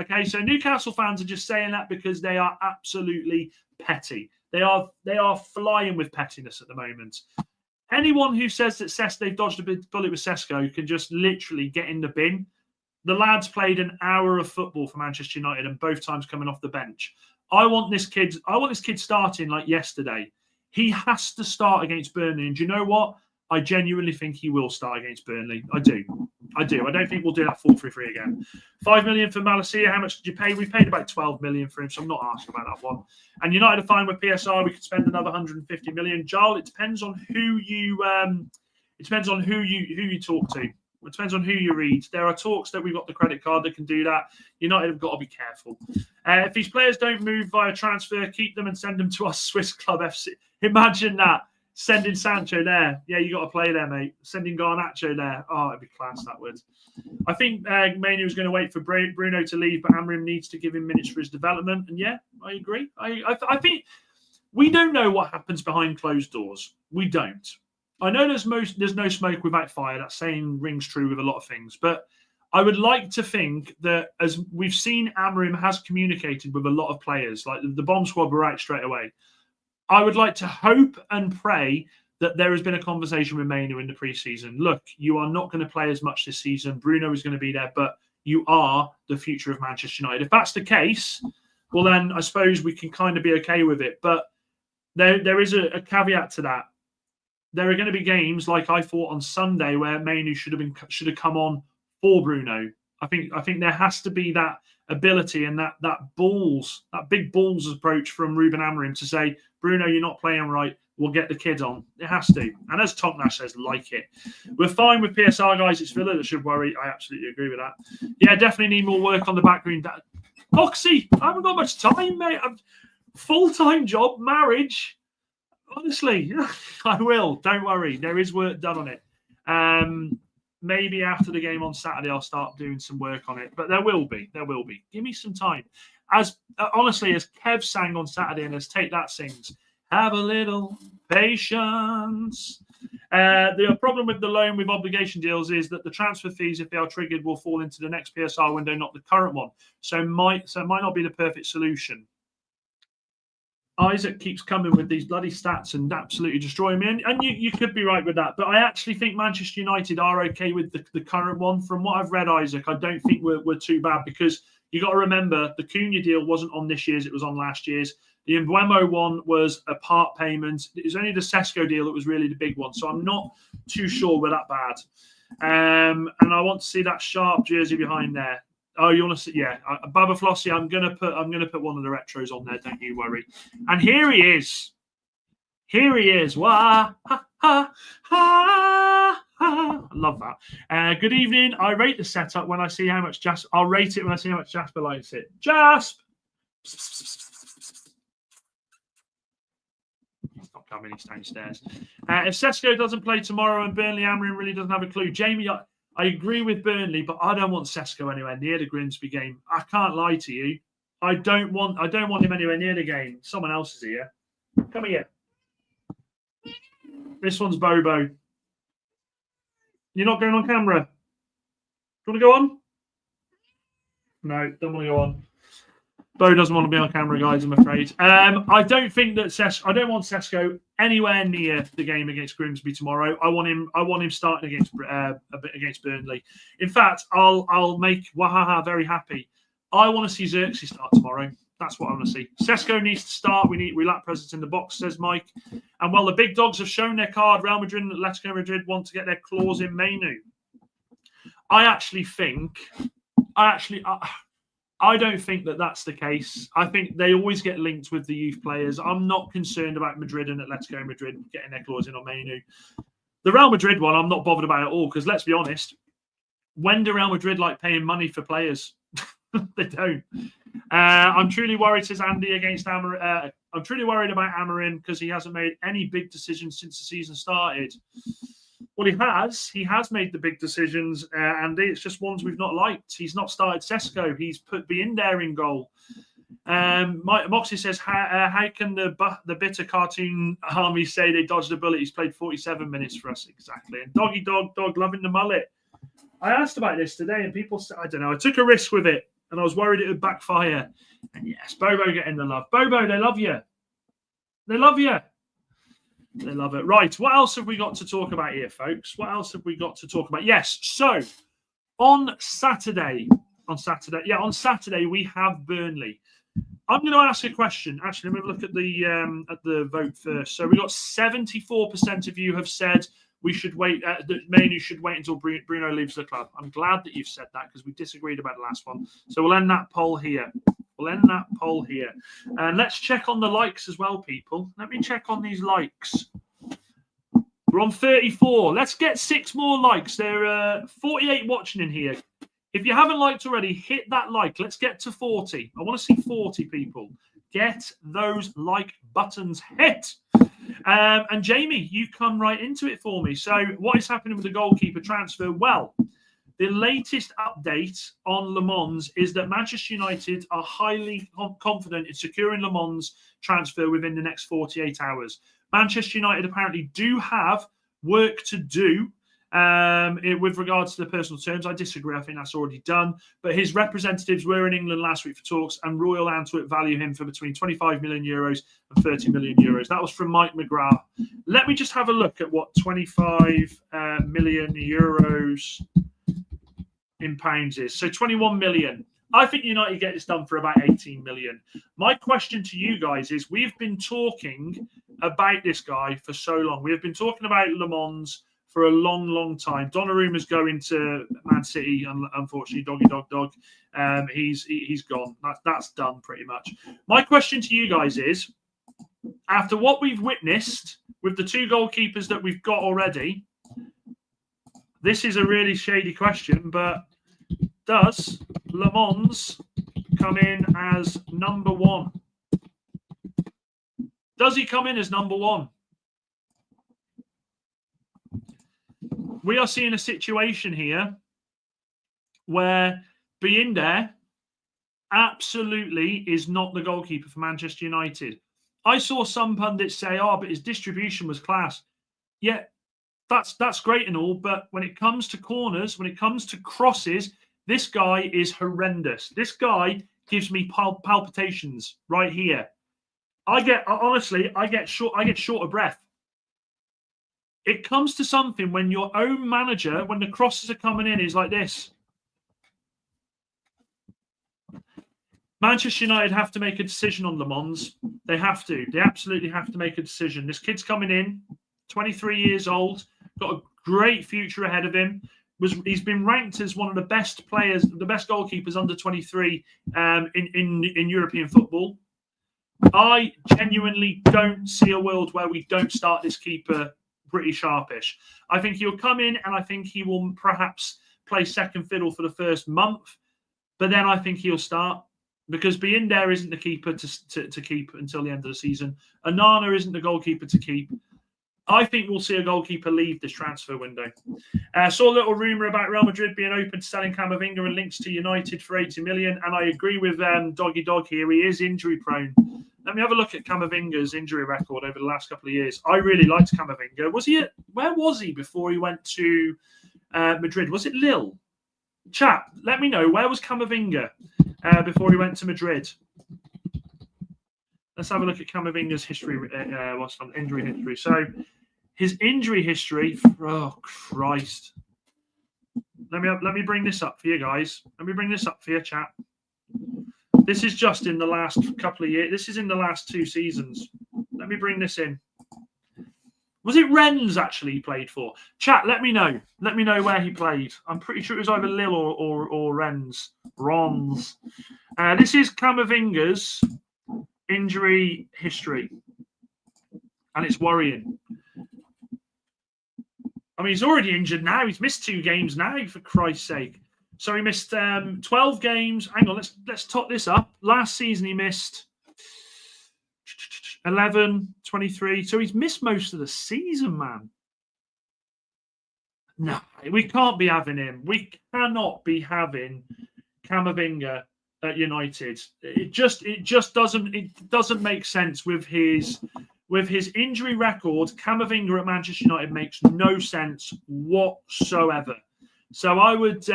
Okay, so Newcastle fans are just saying that because they are absolutely petty. They are flying with pettiness at the moment. Anyone who says that they've dodged a bullet with Sesko can just literally get in the bin. The lads played an hour of football for Manchester United and both times coming off the bench. I want this kid starting like yesterday. He has to start against Burnley. And do you know what? I genuinely think he will start against Burnley. I do. I don't think we'll do that 4-3-3 again. 5 million for Malacia. How much did you pay? We paid about 12 million for him, so I'm not asking about that one. And United are fine with PSR. We could spend another 150 million. Jarl, it depends on who you talk to. It depends on who you read. There are talks that we've got the credit card that can do that. United have got to be careful. If these players don't move via transfer, keep them and send them to our Swiss club FC. Imagine that. Sending Sancho there. Yeah, you got to play there, mate. Sending Garnacho there. Oh, it'd be class, that would. I think Mainoo was going to wait for Bruno to leave, but Amorim needs to give him minutes for his development. And yeah, I agree. I think we don't know what happens behind closed doors. We don't. I know there's no smoke without fire. That saying rings true with a lot of things. But I would like to think that, as we've seen, Amorim has communicated with a lot of players. Like the bomb squad were out straight away. I would like to hope and pray that there has been a conversation with Mainoo in the preseason. Look, you are not going to play as much this season. Bruno is going to be there, but you are the future of Manchester United. If that's the case, well, then I suppose we can kind of be okay with it. But there is a caveat to that. There are going to be games like I thought on Sunday where Mainoo should have come on for Bruno. I think there has to be that ability and that big balls approach from Ruben Amorim to say, Bruno, you're not playing right. We'll get the kid on. It has to. And as Toknash says, like it. We're fine with PSR, guys. It's Villa that should worry. I absolutely agree with that. Yeah, definitely need more work on the back green. Foxy, I haven't got much time, mate. Full-time job, marriage. Honestly, I will. Don't worry. There is work done on it. Maybe after the game on Saturday, I'll start doing some work on it. But there will be. Give me some time. Honestly, as Kev sang on Saturday and as Take That sings, have a little patience. The problem with the loan with obligation deals is that the transfer fees, if they are triggered, will fall into the next PSR window, not the current one. So it might not be the perfect solution. Isaac keeps coming with these bloody stats and absolutely destroying me. And you could be right with that. But I actually think Manchester United are okay with the current one. From what I've read, Isaac, I don't think we're too bad, because you got to remember the Cunha deal wasn't on this year's, it was on last year's. The Mbeumo one was a part payment. It was only the Sesko deal that was really the big one. So I'm not too sure we're that bad. And I want to see that sharp jersey behind there. Oh, you want to see? Yeah, Baba Flossie. I'm gonna put one of the retros on there. Don't you worry. And here he is. Wah, ha, ha, ha, ha. I love that. Good evening. I rate the setup when I see how much Jasper. I'll rate it when I see how much Jasper likes it. Jasp. He's not coming. He's downstairs. If Sesko doesn't play tomorrow and Burnley, Amorim really doesn't have a clue. Jamie, I agree with Burnley, but I don't want Sesko anywhere near the Grimsby game. I can't lie to you. I don't want him anywhere near the game. Someone else is here. Come here. This one's Bobo. You're not going on camera. Do you want to go on? No, don't want to go on. Bo doesn't want to be on camera, guys, I'm afraid. I don't think that I don't want Sesko anywhere near the game against Grimsby tomorrow. I want him starting against Burnley. In fact, I'll make Wahaha very happy. I want to see Xerxes start tomorrow. That's what I want to see. Sesko needs to start. We lack presence in the box, says Mike. And while the big dogs have shown their card, Real Madrid and Atletico Madrid want to get their claws in Mainoo. I don't think that that's the case. I think they always get linked with the youth players. I'm not concerned about Madrid and Atletico Madrid getting their claws in on Mainoo. The Real Madrid one, I'm not bothered about at all, because let's be honest, when do Real Madrid like paying money for players? They don't. I'm truly worried, says Andy, against Amorim. I'm truly worried about Amorim because he hasn't made any big decisions since the season started. Well, he has made the big decisions, Andy. It's just ones we've not liked. He's not started Sesko. He's put Binder in goal. Moxie says, how can the bitter cartoon army say they dodged a bullet? He's played 47 minutes for us. Exactly. And Doggy Dog loving the mullet. I asked about this today, and people said, I don't know, I took a risk with it, and I was worried it would backfire. And yes, Bobo getting the love. Bobo, they love you. They love you. They love it. Right, what else have we got to talk about here, folks? What else have we got to talk about? Yes, so on Saturday, we have Burnley. I'm going to ask a question. Actually, let me look at the vote first. So we got 74% of you have said we should wait. That Mainoo should wait until Bruno leaves the club. I'm glad that you've said that because we disagreed about the last one. So we'll end that poll here. And let's check on the likes as well, people. Let me check on these likes. We're on 34. Let's get 6 more likes. There are 48 watching in here. If you haven't liked already, hit that like. Let's get to 40. I want to see 40 people. Get those like buttons hit. And Jamie, you come right into it for me. So what is happening with the goalkeeper transfer? Well, the latest update on Le Mans is that Manchester United are highly confident in securing Le Mans transfer within the next 48 hours. Manchester United apparently do have work to do with regards to the personal terms. I disagree. I think that's already done. But his representatives were in England last week for talks, and Royal Antwerp value him for between 25 million euros and 30 million euros. That was from Mike McGrath. Let me just have a look at what 25 million euros in pounds is. So 21 million. I think United get this done for about 18 million. My question to you guys is, we've been talking about this guy for so long. We have been talking about Le Mans for a long, long time. Donnarumma's going to Man City, unfortunately, dog. He's gone. That's done pretty much. My question to you guys is, after what we've witnessed with the 2 goalkeepers that we've got already, this is a really shady question, but does Le Mans come in as number 1? Does he come in as number 1? We are seeing a situation here where Binder absolutely is not the goalkeeper for Manchester United. I saw some pundits say, but his distribution was class. Yeah, that's great and all, but when it comes to corners, when it comes to crosses, this guy is horrendous. This guy gives me palpitations right here. I get short of breath. It comes to something when your own manager, when the crosses are coming in, is like this. Manchester United have to make a decision on Le Mans. They have to. They absolutely have to make a decision. This kid's coming in, 23 years old, got a great future ahead of him. He's been ranked as one of the best players, the best goalkeepers under 23 in European football. I genuinely don't see a world where we don't start this keeper pretty sharpish. I think he'll come in and I think he will perhaps play second fiddle for the first month, but then I think he'll start because Binder isn't the keeper to keep until the end of the season. Onana isn't the goalkeeper to keep. I think we'll see a goalkeeper leave this transfer window. Saw a little rumour about Real Madrid being open to selling Camavinga and links to United for 80 million, and I agree with Doggy Dog here. He is injury prone. Let me have a look at Camavinga's injury record over the last couple of years. I really liked Camavinga. Where was he before he went to Madrid? Was it Lille? Chat, let me know. Where was Camavinga before he went to Madrid? Let's have a look at Camavinga's history. Injury history. So his injury history. Oh Christ! Let me bring this up for you guys. Let me bring this up for you, chat. This is just in the last couple of years. This is in the last 2 seasons. Let me bring this in. Was it Rennes actually he played for? Chat, let me know. Let me know where he played. I'm pretty sure it was either Lille or Rennes. This is Camavinga's injury history. And it's worrying. I mean, he's already injured now. He's missed 2 games now, for Christ's sake. So he missed 12 games. Hang on, let's top this up. Last season he missed 11, 23. So he's missed most of the season, man. No, we can't be having him. We cannot be having Camavinga at United. It just doesn't make sense with his injury record. Camavinga at Manchester United makes no sense whatsoever. So I would,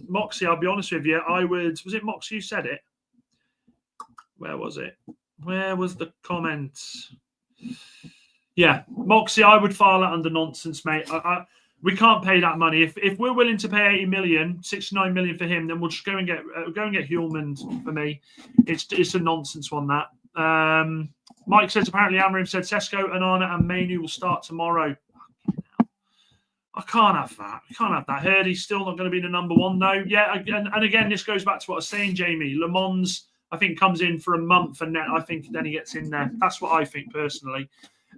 Moxie, I'll be honest with you, was it Moxie who said it? Where was it? Where was the comment? Yeah, Moxie, I would file that under nonsense, mate. We can't pay that money. If we're willing to pay 80 million, 69 million for him, then we'll just go and get Hulman for me. It's a nonsense one, that. Mike says apparently Amorim said Sesko, Onana and Mainoo will start tomorrow. I can't have that. I can't have that. Heard he's still not going to be the number one, though. Yeah, and again, this goes back to what I was saying, Jamie. Le Mans, I think, comes in for a month, and then I think then he gets in there. That's what I think personally.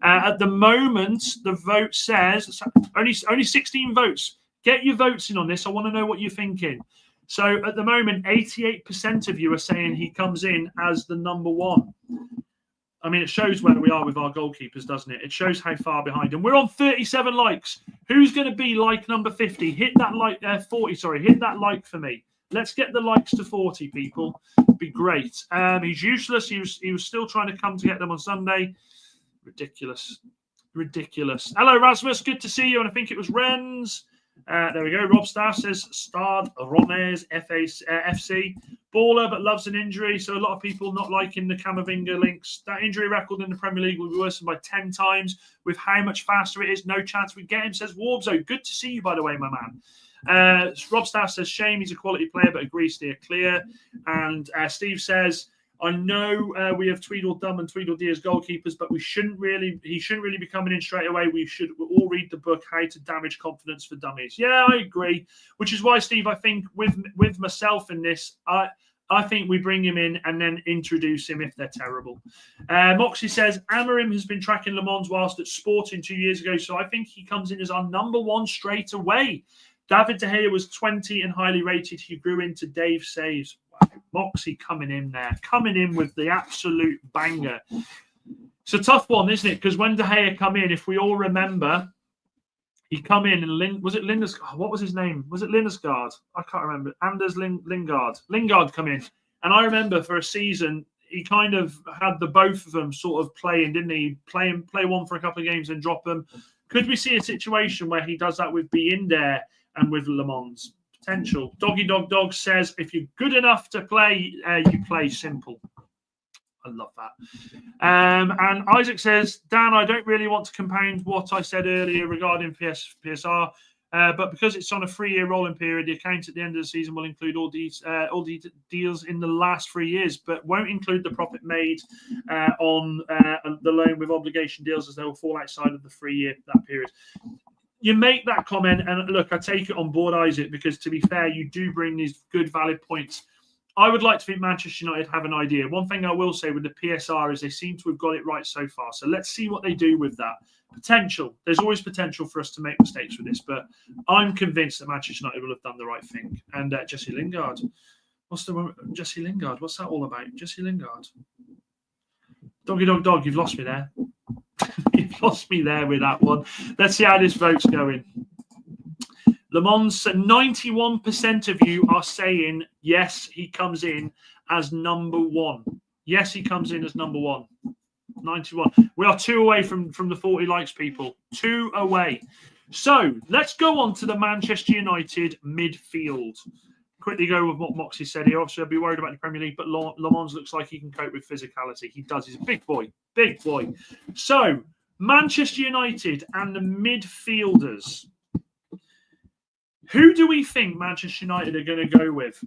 At the moment, the vote says only 16 votes. Get your votes in on this. I want to know what you're thinking. So at the moment, 88% of you are saying he comes in as the number one. I mean, it shows where we are with our goalkeepers, doesn't it? It shows how far behind. And we're on 37 likes. Who's going to be like number 50? Hit that like 40. Sorry, hit that like for me. Let's get the likes to 40, people. It'd be great. He's useless. He was still trying to come to get them on Sunday. Ridiculous. Hello, Rasmus. Good to see you. And I think it was Renz. There we go. Rob Staff says starred Rones FC. Baller, but loves an injury. So a lot of people not liking the Camavinga links. That injury record in the Premier League will be worsened by 10 times with how much faster it is. No chance we get him, says Warbzo. Good to see you, by the way, my man. Rob Staff says, shame he's a quality player, but agrees steer clear. And Steve says, I know we have Tweedledum and Tweedledee as goalkeepers, but he shouldn't really be coming in straight away. We should all read the book, How to Damage Confidence for Dummies. Yeah, I agree. Which is why, Steve, I think with myself in this, I think we bring him in and then introduce him if they're terrible. Moxie says, Amorim has been tracking Le Mans whilst at Sporting 2 years ago, so I think he comes in as our number one straight away. David De Gea was 20 and highly rated. He grew into Dave saves. Wow. Moxie coming in there, coming in with the absolute banger. It's a tough one, isn't it? Because when De Gea come in, if we all remember, he come in and was it Linders? What was his name? Was it Lindersgaard? I can't remember. Anders Lingard. Lingard come in, and I remember for a season he kind of had the both of them sort of playing, didn't he? Play one for a couple of games and drop them. Could we see a situation where he does that with Binder and with Le Mans? Potential. Doggy Dog says, if you're good enough to play, you play simple. I love that. And Isaac says, Dan, I don't really want to compound what I said earlier regarding PSR, but because it's on a 3-year rolling period, the account at the end of the season will include all these deals in the last 3 years, but won't include the profit made on the loan with obligation deals, as they will fall outside of the 3-year that period. You make that comment, and look, I take it on board, Isaac, because to be fair, you do bring these good, valid points. I would like to think Manchester United have an idea. One thing I will say with the PSR is they seem to have got it right so far. So let's see what they do with that. Potential. There's always potential for us to make mistakes with this, but I'm convinced that Manchester United will have done the right thing. And Jesse Lingard. Jesse Lingard? What's that all about? Jesse Lingard. Doggy Dog, you've lost me there. You've lost me there with that one. Let's see how this vote's going. Le Mans, 91% of you are saying, yes, he comes in as number one. Yes, he comes in as number one. 91. We are 2 away from the 40 likes, people. 2 away. So let's go on to the Manchester United midfield. Quickly go with what Moxie said here. Obviously, I'd be worried about the Premier League, but Le Mans looks like he can cope with physicality. He does. He's a big boy. Big boy. So, Manchester United and the midfielders. Who do we think Manchester United are going to go with?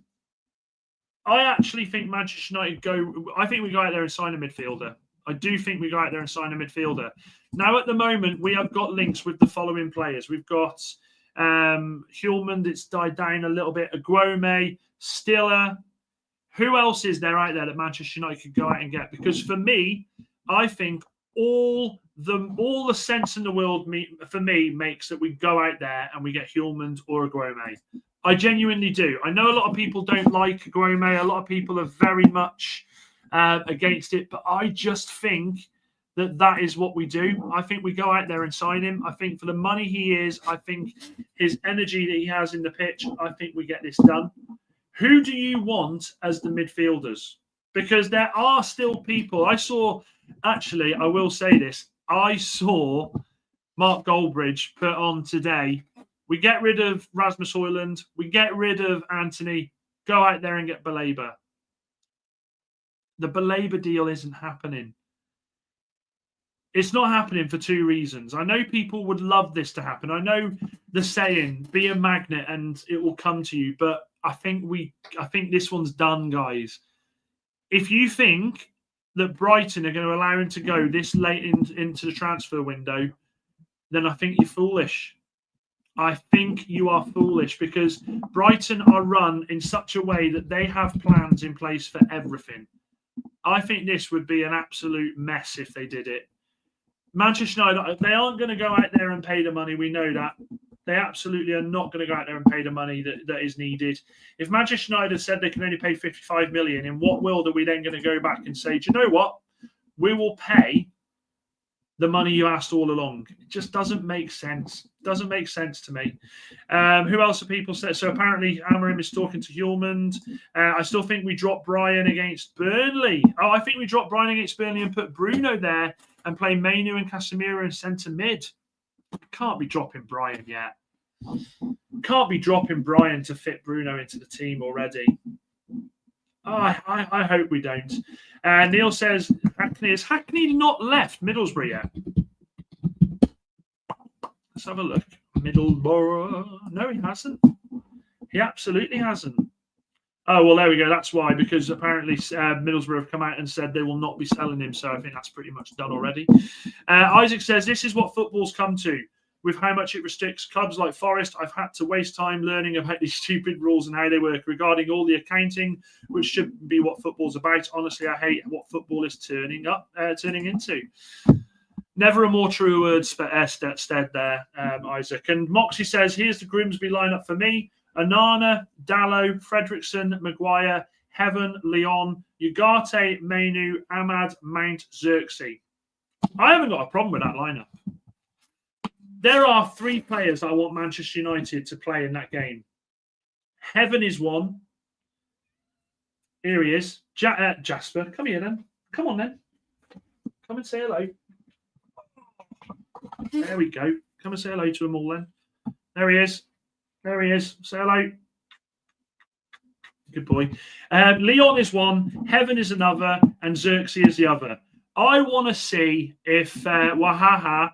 I actually think Manchester United I think we go out there and sign a midfielder. I do think we go out there and sign a midfielder. Now, at the moment, we have got links with the following players. We've got Hulman, it's died down a little bit. Aguome, Stiller. Who else is there out there that Manchester United could go out and get? Because for me, I think all the sense in the world for me makes that we go out there and we get Hulman or Aguome. I genuinely do. I know a lot of people don't like Aguome. A lot of people are very much against it, but I just think that is what we do. I think we go out there and sign him. I think for the money he is, I think his energy that he has in the pitch, I think we get this done. Who do you want as the midfielders? Because there are still people. I will say this. I saw Mark Goldbridge put on today. We get rid of Rasmus Højlund. We get rid of Antony. Go out there and get Baleba. The Baleba deal isn't happening. It's not happening for two reasons. I know people would love this to happen. I know the saying, be a magnet and it will come to you. But I think this one's done, guys. If you think that Brighton are going to allow him to go this late into the transfer window, then I think you're foolish. I think you are foolish because Brighton are run in such a way that they have plans in place for everything. I think this would be an absolute mess if they did it. Manchester United, they aren't going to go out there and pay the money. We know that. They absolutely are not going to go out there and pay the money that is needed. If Manchester United said they can only pay 55 million, in what world are we then going to go back and say, do you know what? We will pay the money you asked all along. It just doesn't make sense. Doesn't make sense to me. Who else have people said? So apparently Amorim is talking to Hjulmand. I still think we dropped Brian against Burnley. Oh, I think we dropped Brian against Burnley and put Bruno there and play Mainoo and Casemiro in centre mid. Can't be dropping Brian yet. Can't be dropping Brian to fit Bruno into the team already. Oh, I hope we don't. Neil says, has Hackney not left Middlesbrough yet? Let's have a look. Middlesbrough. No, he hasn't. He absolutely hasn't. Oh, well, there we go. That's why, because apparently Middlesbrough have come out and said they will not be selling him. So I think that's pretty much done already. Isaac says, this is what football's come to. With how much it restricts clubs like Forest, I've had to waste time learning about these stupid rules and how they work regarding all the accounting, which should be what football's about. Honestly, I hate what football is turning into. Never a more true word stead there, Isaac. And Moxie says, here's the Grimsby lineup for me. Onana, Dallo, Fredrickson, Maguire, Heaven, Leon, Ugarte, Mainoo, Ahmad, Mount, Xerxes. I haven't got a problem with that lineup. There are three players I want Manchester United to play in that game. Heaven is one. Here he is. Jasper, come here then. Come on then. Come and say hello. There we go. Come and say hello to them all then. There he is. There he is. Say hello. Good boy. Leon is one. Heaven is another. And Xerxes is the other. I want to see if Wahaha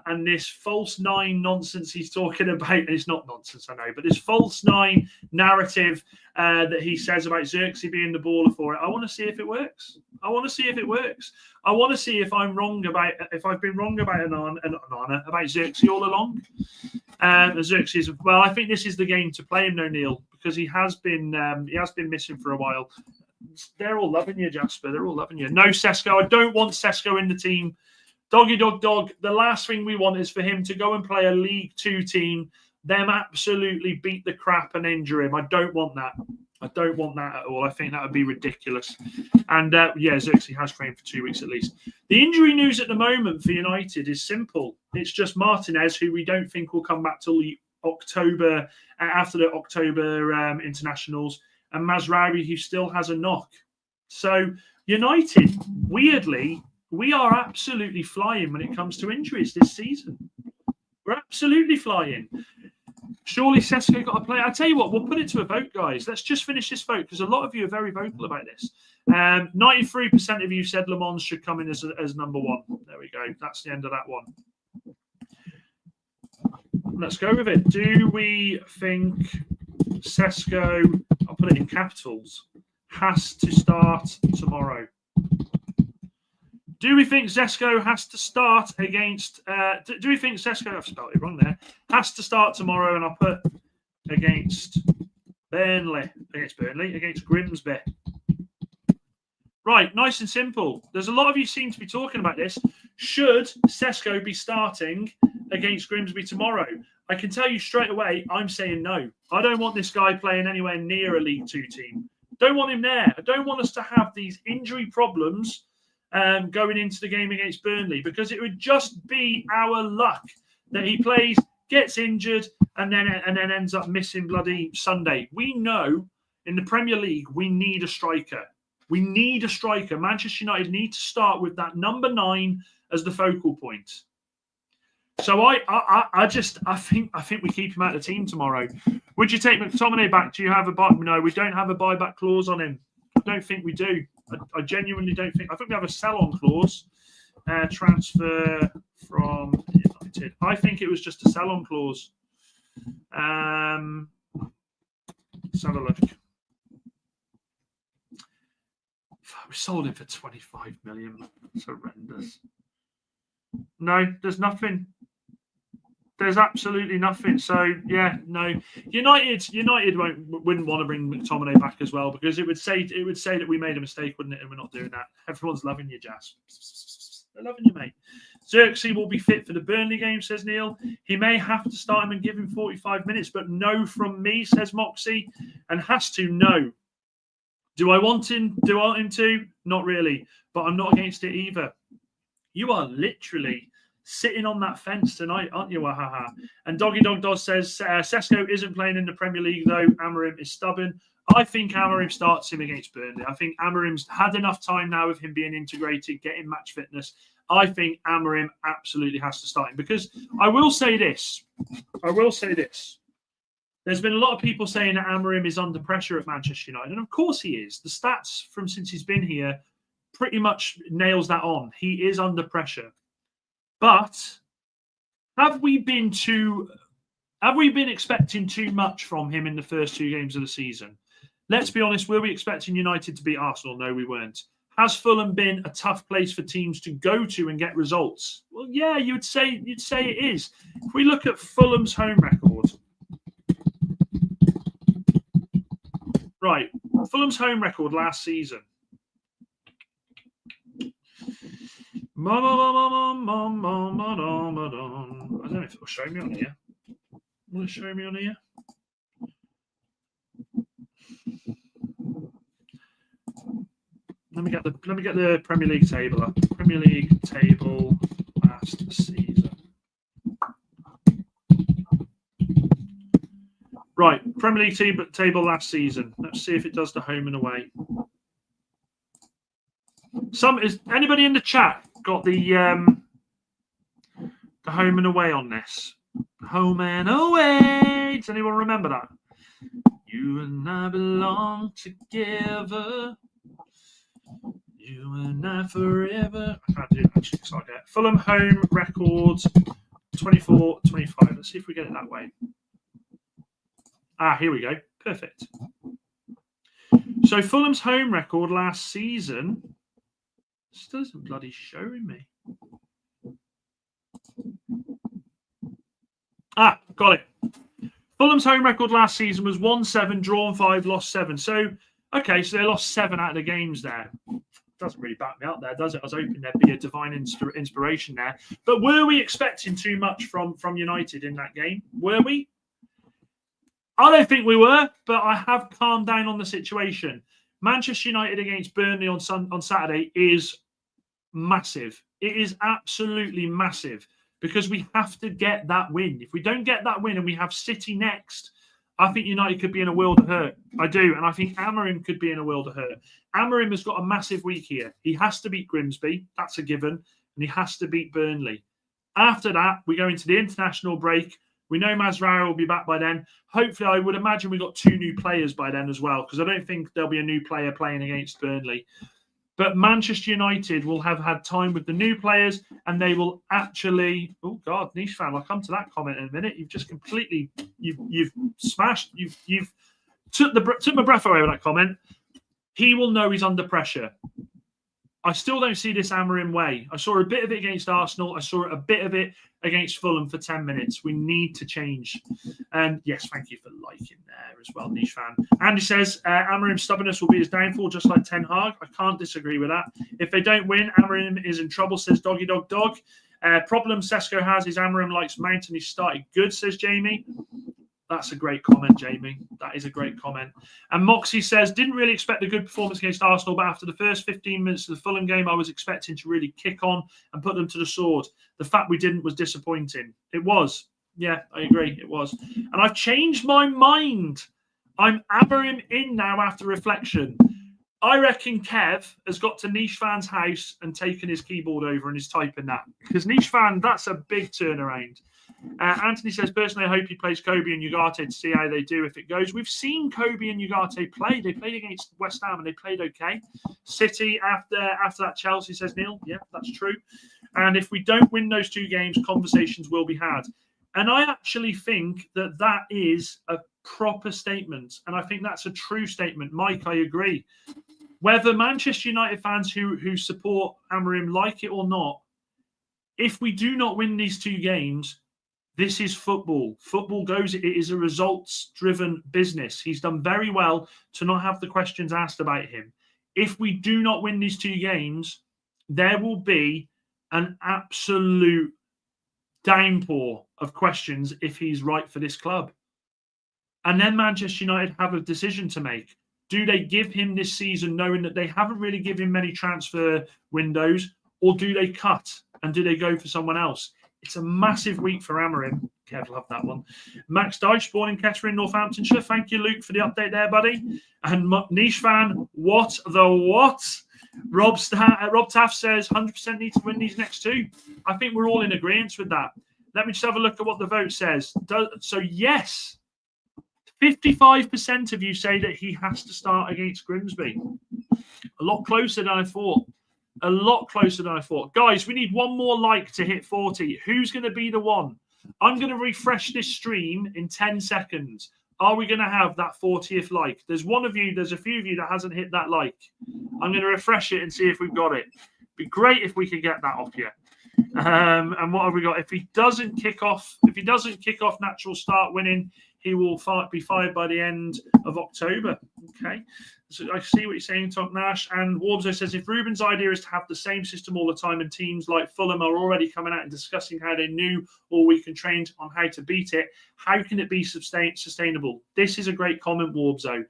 and this false nine nonsense he's talking about, and it's not nonsense, I know, but this false nine narrative that he says about Xerxes being the baller for it, I want to see if it works. I want to see if it works. I want to see if I've been wrong about Onana, about Xerxes all along. Xerxes, well, I think this is the game to play him, no, Neil, because he has been missing for a while. They're all loving you, Jasper. They're all loving you. No, Sesko. I don't want Sesko in the team. Doggy dog. The last thing we want is for him to go and play a League 2 team, them absolutely beat the crap and injure him. I don't want that. I don't want that at all. I think that would be ridiculous. And Xerxes has trained for 2 weeks at least. The injury news at the moment for United is simple. It's just Martinez, who we don't think will come back till October, after the October internationals, and Mazraoui, who still has a knock. So United, weirdly, we are absolutely flying when it comes to injuries this season. We're absolutely flying. Surely Sesko got to play. I tell you what, we'll put it to a vote, guys. Let's just finish this vote because a lot of you are very vocal about this. 93% of you said Le Mans should come in as number one. There we go. That's the end of that one. Let's go with it. Do we think Sesko, I'll put it in capitals, has to start tomorrow? Do we think Sesko has to start against... do we think Sesko... I've spelled it wrong there. Has to start tomorrow, and I'll put against Burnley. Against Grimsby. Right, nice and simple. There's a lot of you seem to be talking about this. Should Sesko be starting against Grimsby tomorrow? I can tell you straight away, I'm saying no. I don't want this guy playing anywhere near a League 2 team. Don't want him there. I don't want us to have these injury problems going into the game against Burnley, because it would just be our luck that he plays, gets injured, and then ends up missing bloody Sunday. We know in the Premier League we need a striker. We need a striker. Manchester United need to start with that number 9 as the focal point. So I think we keep him out of the team tomorrow. Would you take McTominay back? Do you have a buy? No, we don't have a buyback clause on him. I don't think we do. I genuinely don't think. I think we have a sell-on clause. Transfer from United. I think it was just a sell-on clause. Let's have a look. We sold him for 25 million. It's horrendous. No, there's nothing. There's absolutely nothing. So yeah, no. United wouldn't want to bring McTominay back as well, because it would say that we made a mistake, wouldn't it? And we're not doing that. Everyone's loving you, Jazz. They're loving you, mate. Xerxes will be fit for the Burnley game, says Neil. He may have to start him and give him 45 minutes, but no from me, says Moxie. And has to, no. Do I want him? Do I want him to? Not really. But I'm not against it either. You are literally sitting on that fence tonight, aren't you? Wahaha. And Doggy Dog Doz says Sesko isn't playing in the Premier League, though. Amorim is stubborn. I think Amorim starts him against Burnley. I think Amorim's had enough time now of him being integrated, getting match fitness. I think Amorim absolutely has to start him, because I will say this. There's been a lot of people saying that Amorim is under pressure at Manchester United, and of course he is. The stats from since he's been here pretty much nails that on. He is under pressure. But have we been expecting too much from him in the first 2 games of the season? Let's be honest, were we expecting United to beat Arsenal? No, we weren't. Has Fulham been a tough place for teams to go to and get results? Well, yeah, you'd say it is. If we look at Fulham's home record. Right, Fulham's home record last season. I don't know if it'll show me on here. Will it show me on here? Let me get the Premier League table up. Premier League table last season. Right, Premier League table last season. Let's see if it does the home and away. Is anybody in the chat got the home and away on this? Home and away. Does anyone remember that? You and I belong together. You and I forever. I can't do it actually because I get Fulham home record 24-25. Let's see if we get it that way. Here we go. Perfect. So Fulham's home record last season still isn't bloody showing me. Got it. Fulham's home record last season was 1-7, drawn 5, lost 7. So, okay, so they lost 7 out of the games there. Doesn't really back me up there, does it? I was hoping there'd be a divine inspiration there. But were we expecting too much from United in that game? Were we? I don't think we were, but I have calmed down on the situation. Manchester United against Burnley on Saturday is massive. It is absolutely massive because we have to get that win. If we don't get that win and we have City next, I think United could be in a world of hurt. I do. And I think Amorim could be in a world of hurt. Amorim has got a massive week here. He has to beat Grimsby. That's a given. And he has to beat Burnley. After that, we go into the international break. We know Mazraoui will be back by then. Hopefully, I would imagine we've got 2 new players by then as well, because I don't think there'll be a new player playing against Burnley. But Manchester United will have had time with the new players, and they will actually. Oh God, Niche fan, I'll come to that comment in a minute. You've just completely, you've smashed, you've took my breath away with that comment. He will know he's under pressure. I still don't see this Amorim way. I saw a bit of it against Arsenal. I saw a bit of it against Fulham for 10 minutes. We need to change. And yes, thank you for liking there as well, Niche fan. Andy says Amorim's stubbornness will be his downfall, just like Ten Hag. I can't disagree with that. If they don't win, Amorim is in trouble, says Doggy Dog Dog. Problem Sesko has is Amorim likes Mount and he started good, says Jamie. That's a great comment, Jamie. That is a great comment. And Moxie says, didn't really expect a good performance against Arsenal, but after the first 15 minutes of the Fulham game, I was expecting to really kick on and put them to the sword. The fact we didn't was disappointing. It was. Yeah, I agree. It was. And I've changed my mind. I'm Amorim in now after reflection. I reckon Kev has got to Niche Fan's house and taken his keyboard over and is typing that. Because Niche Fan, that's a big turnaround. Antony says, personally, I hope he plays Kobbie and Ugarte to see how they do if it goes. We've seen Kobbie and Ugarte play. They played against West Ham and they played okay. City after that, Chelsea, says Neil. Yeah, that's true. And if we don't win those 2 games, conversations will be had. And I actually think that is a proper statement. And I think that's a true statement. Mike, I agree. Whether Manchester United fans who support Amorim like it or not, if we do not win these 2 games, this is football. Football goes, it is a results-driven business. He's done very well to not have the questions asked about him. If we do not win these 2 games, there will be an absolute downpour of questions if he's right for this club. And then Manchester United have a decision to make. Do they give him this season knowing that they haven't really given him many transfer windows, or do they cut and do they go for someone else? It's a massive week for Amorim. Kev, love that one. Max Dyche, born in Kettering, Northamptonshire. Thank you, Luke, for the update there, buddy. And Niche fan, what the what? Rob Taft says 100% need to win these next 2. I think we're all in agreement with that. Let me just have a look at what the vote says. So, yes, 55% of you say that he has to start against Grimsby. A lot closer than I thought. A lot closer than I thought. Guys, we need one more like to hit 40. Who's going to be the one? I'm going to refresh this stream in 10 seconds. Are we going to have that 40th like? There's a few of you that hasn't hit that like. I'm going to refresh it and see if we've got it. It'd be great if we could get that off you. And what have we got? If he doesn't kick off natural start winning, he will be fired by the end of October. Okay. So I see what you're saying, Tom Nash. And Warbso says, if Ruben's idea is to have the same system all the time and teams like Fulham are already coming out and discussing how they knew all week and trained on how to beat it, how can it be sustainable? This is a great comment, Warbso.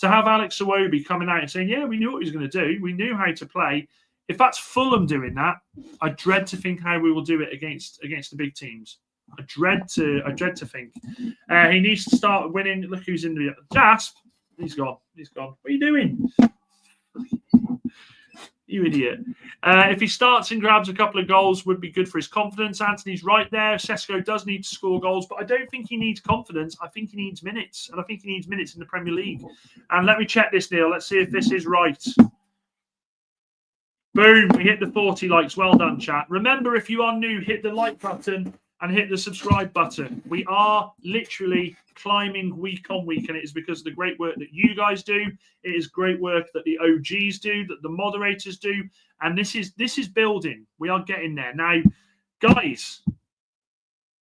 To have Alex Iwobi coming out and saying, yeah, we knew what he was going to do. We knew how to play. If that's Fulham doing that, I dread to think how we will do it against the big teams. I dread to think. He needs to start winning. Look who's in the Jasp. He's gone. What are you doing? You idiot. If he starts and grabs a couple of goals, would be good for his confidence. Antony's right there. Sesko does need to score goals, but I don't think he needs confidence. I think he needs minutes. And I think he needs minutes in the Premier League. And let me check this, Neil. Let's see if this is right. Boom. We hit the 40 likes. Well done, chat. Remember, if you are new, hit the like button and hit the subscribe button. We are literally climbing week on week, and it is because of the great work that you guys do. It is great work that the OGs do, that the moderators do, and this is building. We are getting there. Now, guys,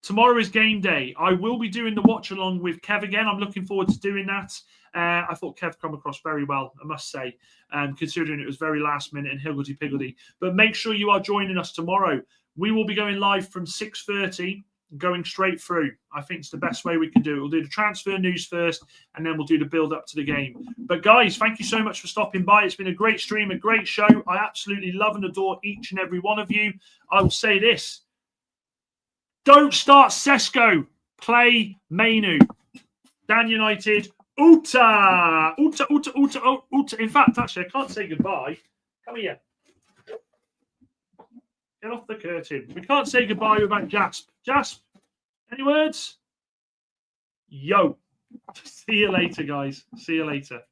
tomorrow is game day. I will be doing the watch along with Kev again. I'm looking forward to doing that. I thought Kev come across very well, I must say, considering it was very last minute and higgledy-piggledy. But make sure you are joining us tomorrow. We will be going live from 6:30, going straight through. I think it's the best way we can do it. We'll do the transfer news first, and then we'll do the build-up to the game. But, guys, thank you so much for stopping by. It's been a great stream, a great show. I absolutely love and adore each and every one of you. I will say this. Don't start Sesko. Play Mainoo. Dan United. Uta. In fact, actually, I can't say goodbye. Come here. Get off the curtain. We can't say goodbye without Jasp. Jasp, any words? Yo. See you later, guys. See you later.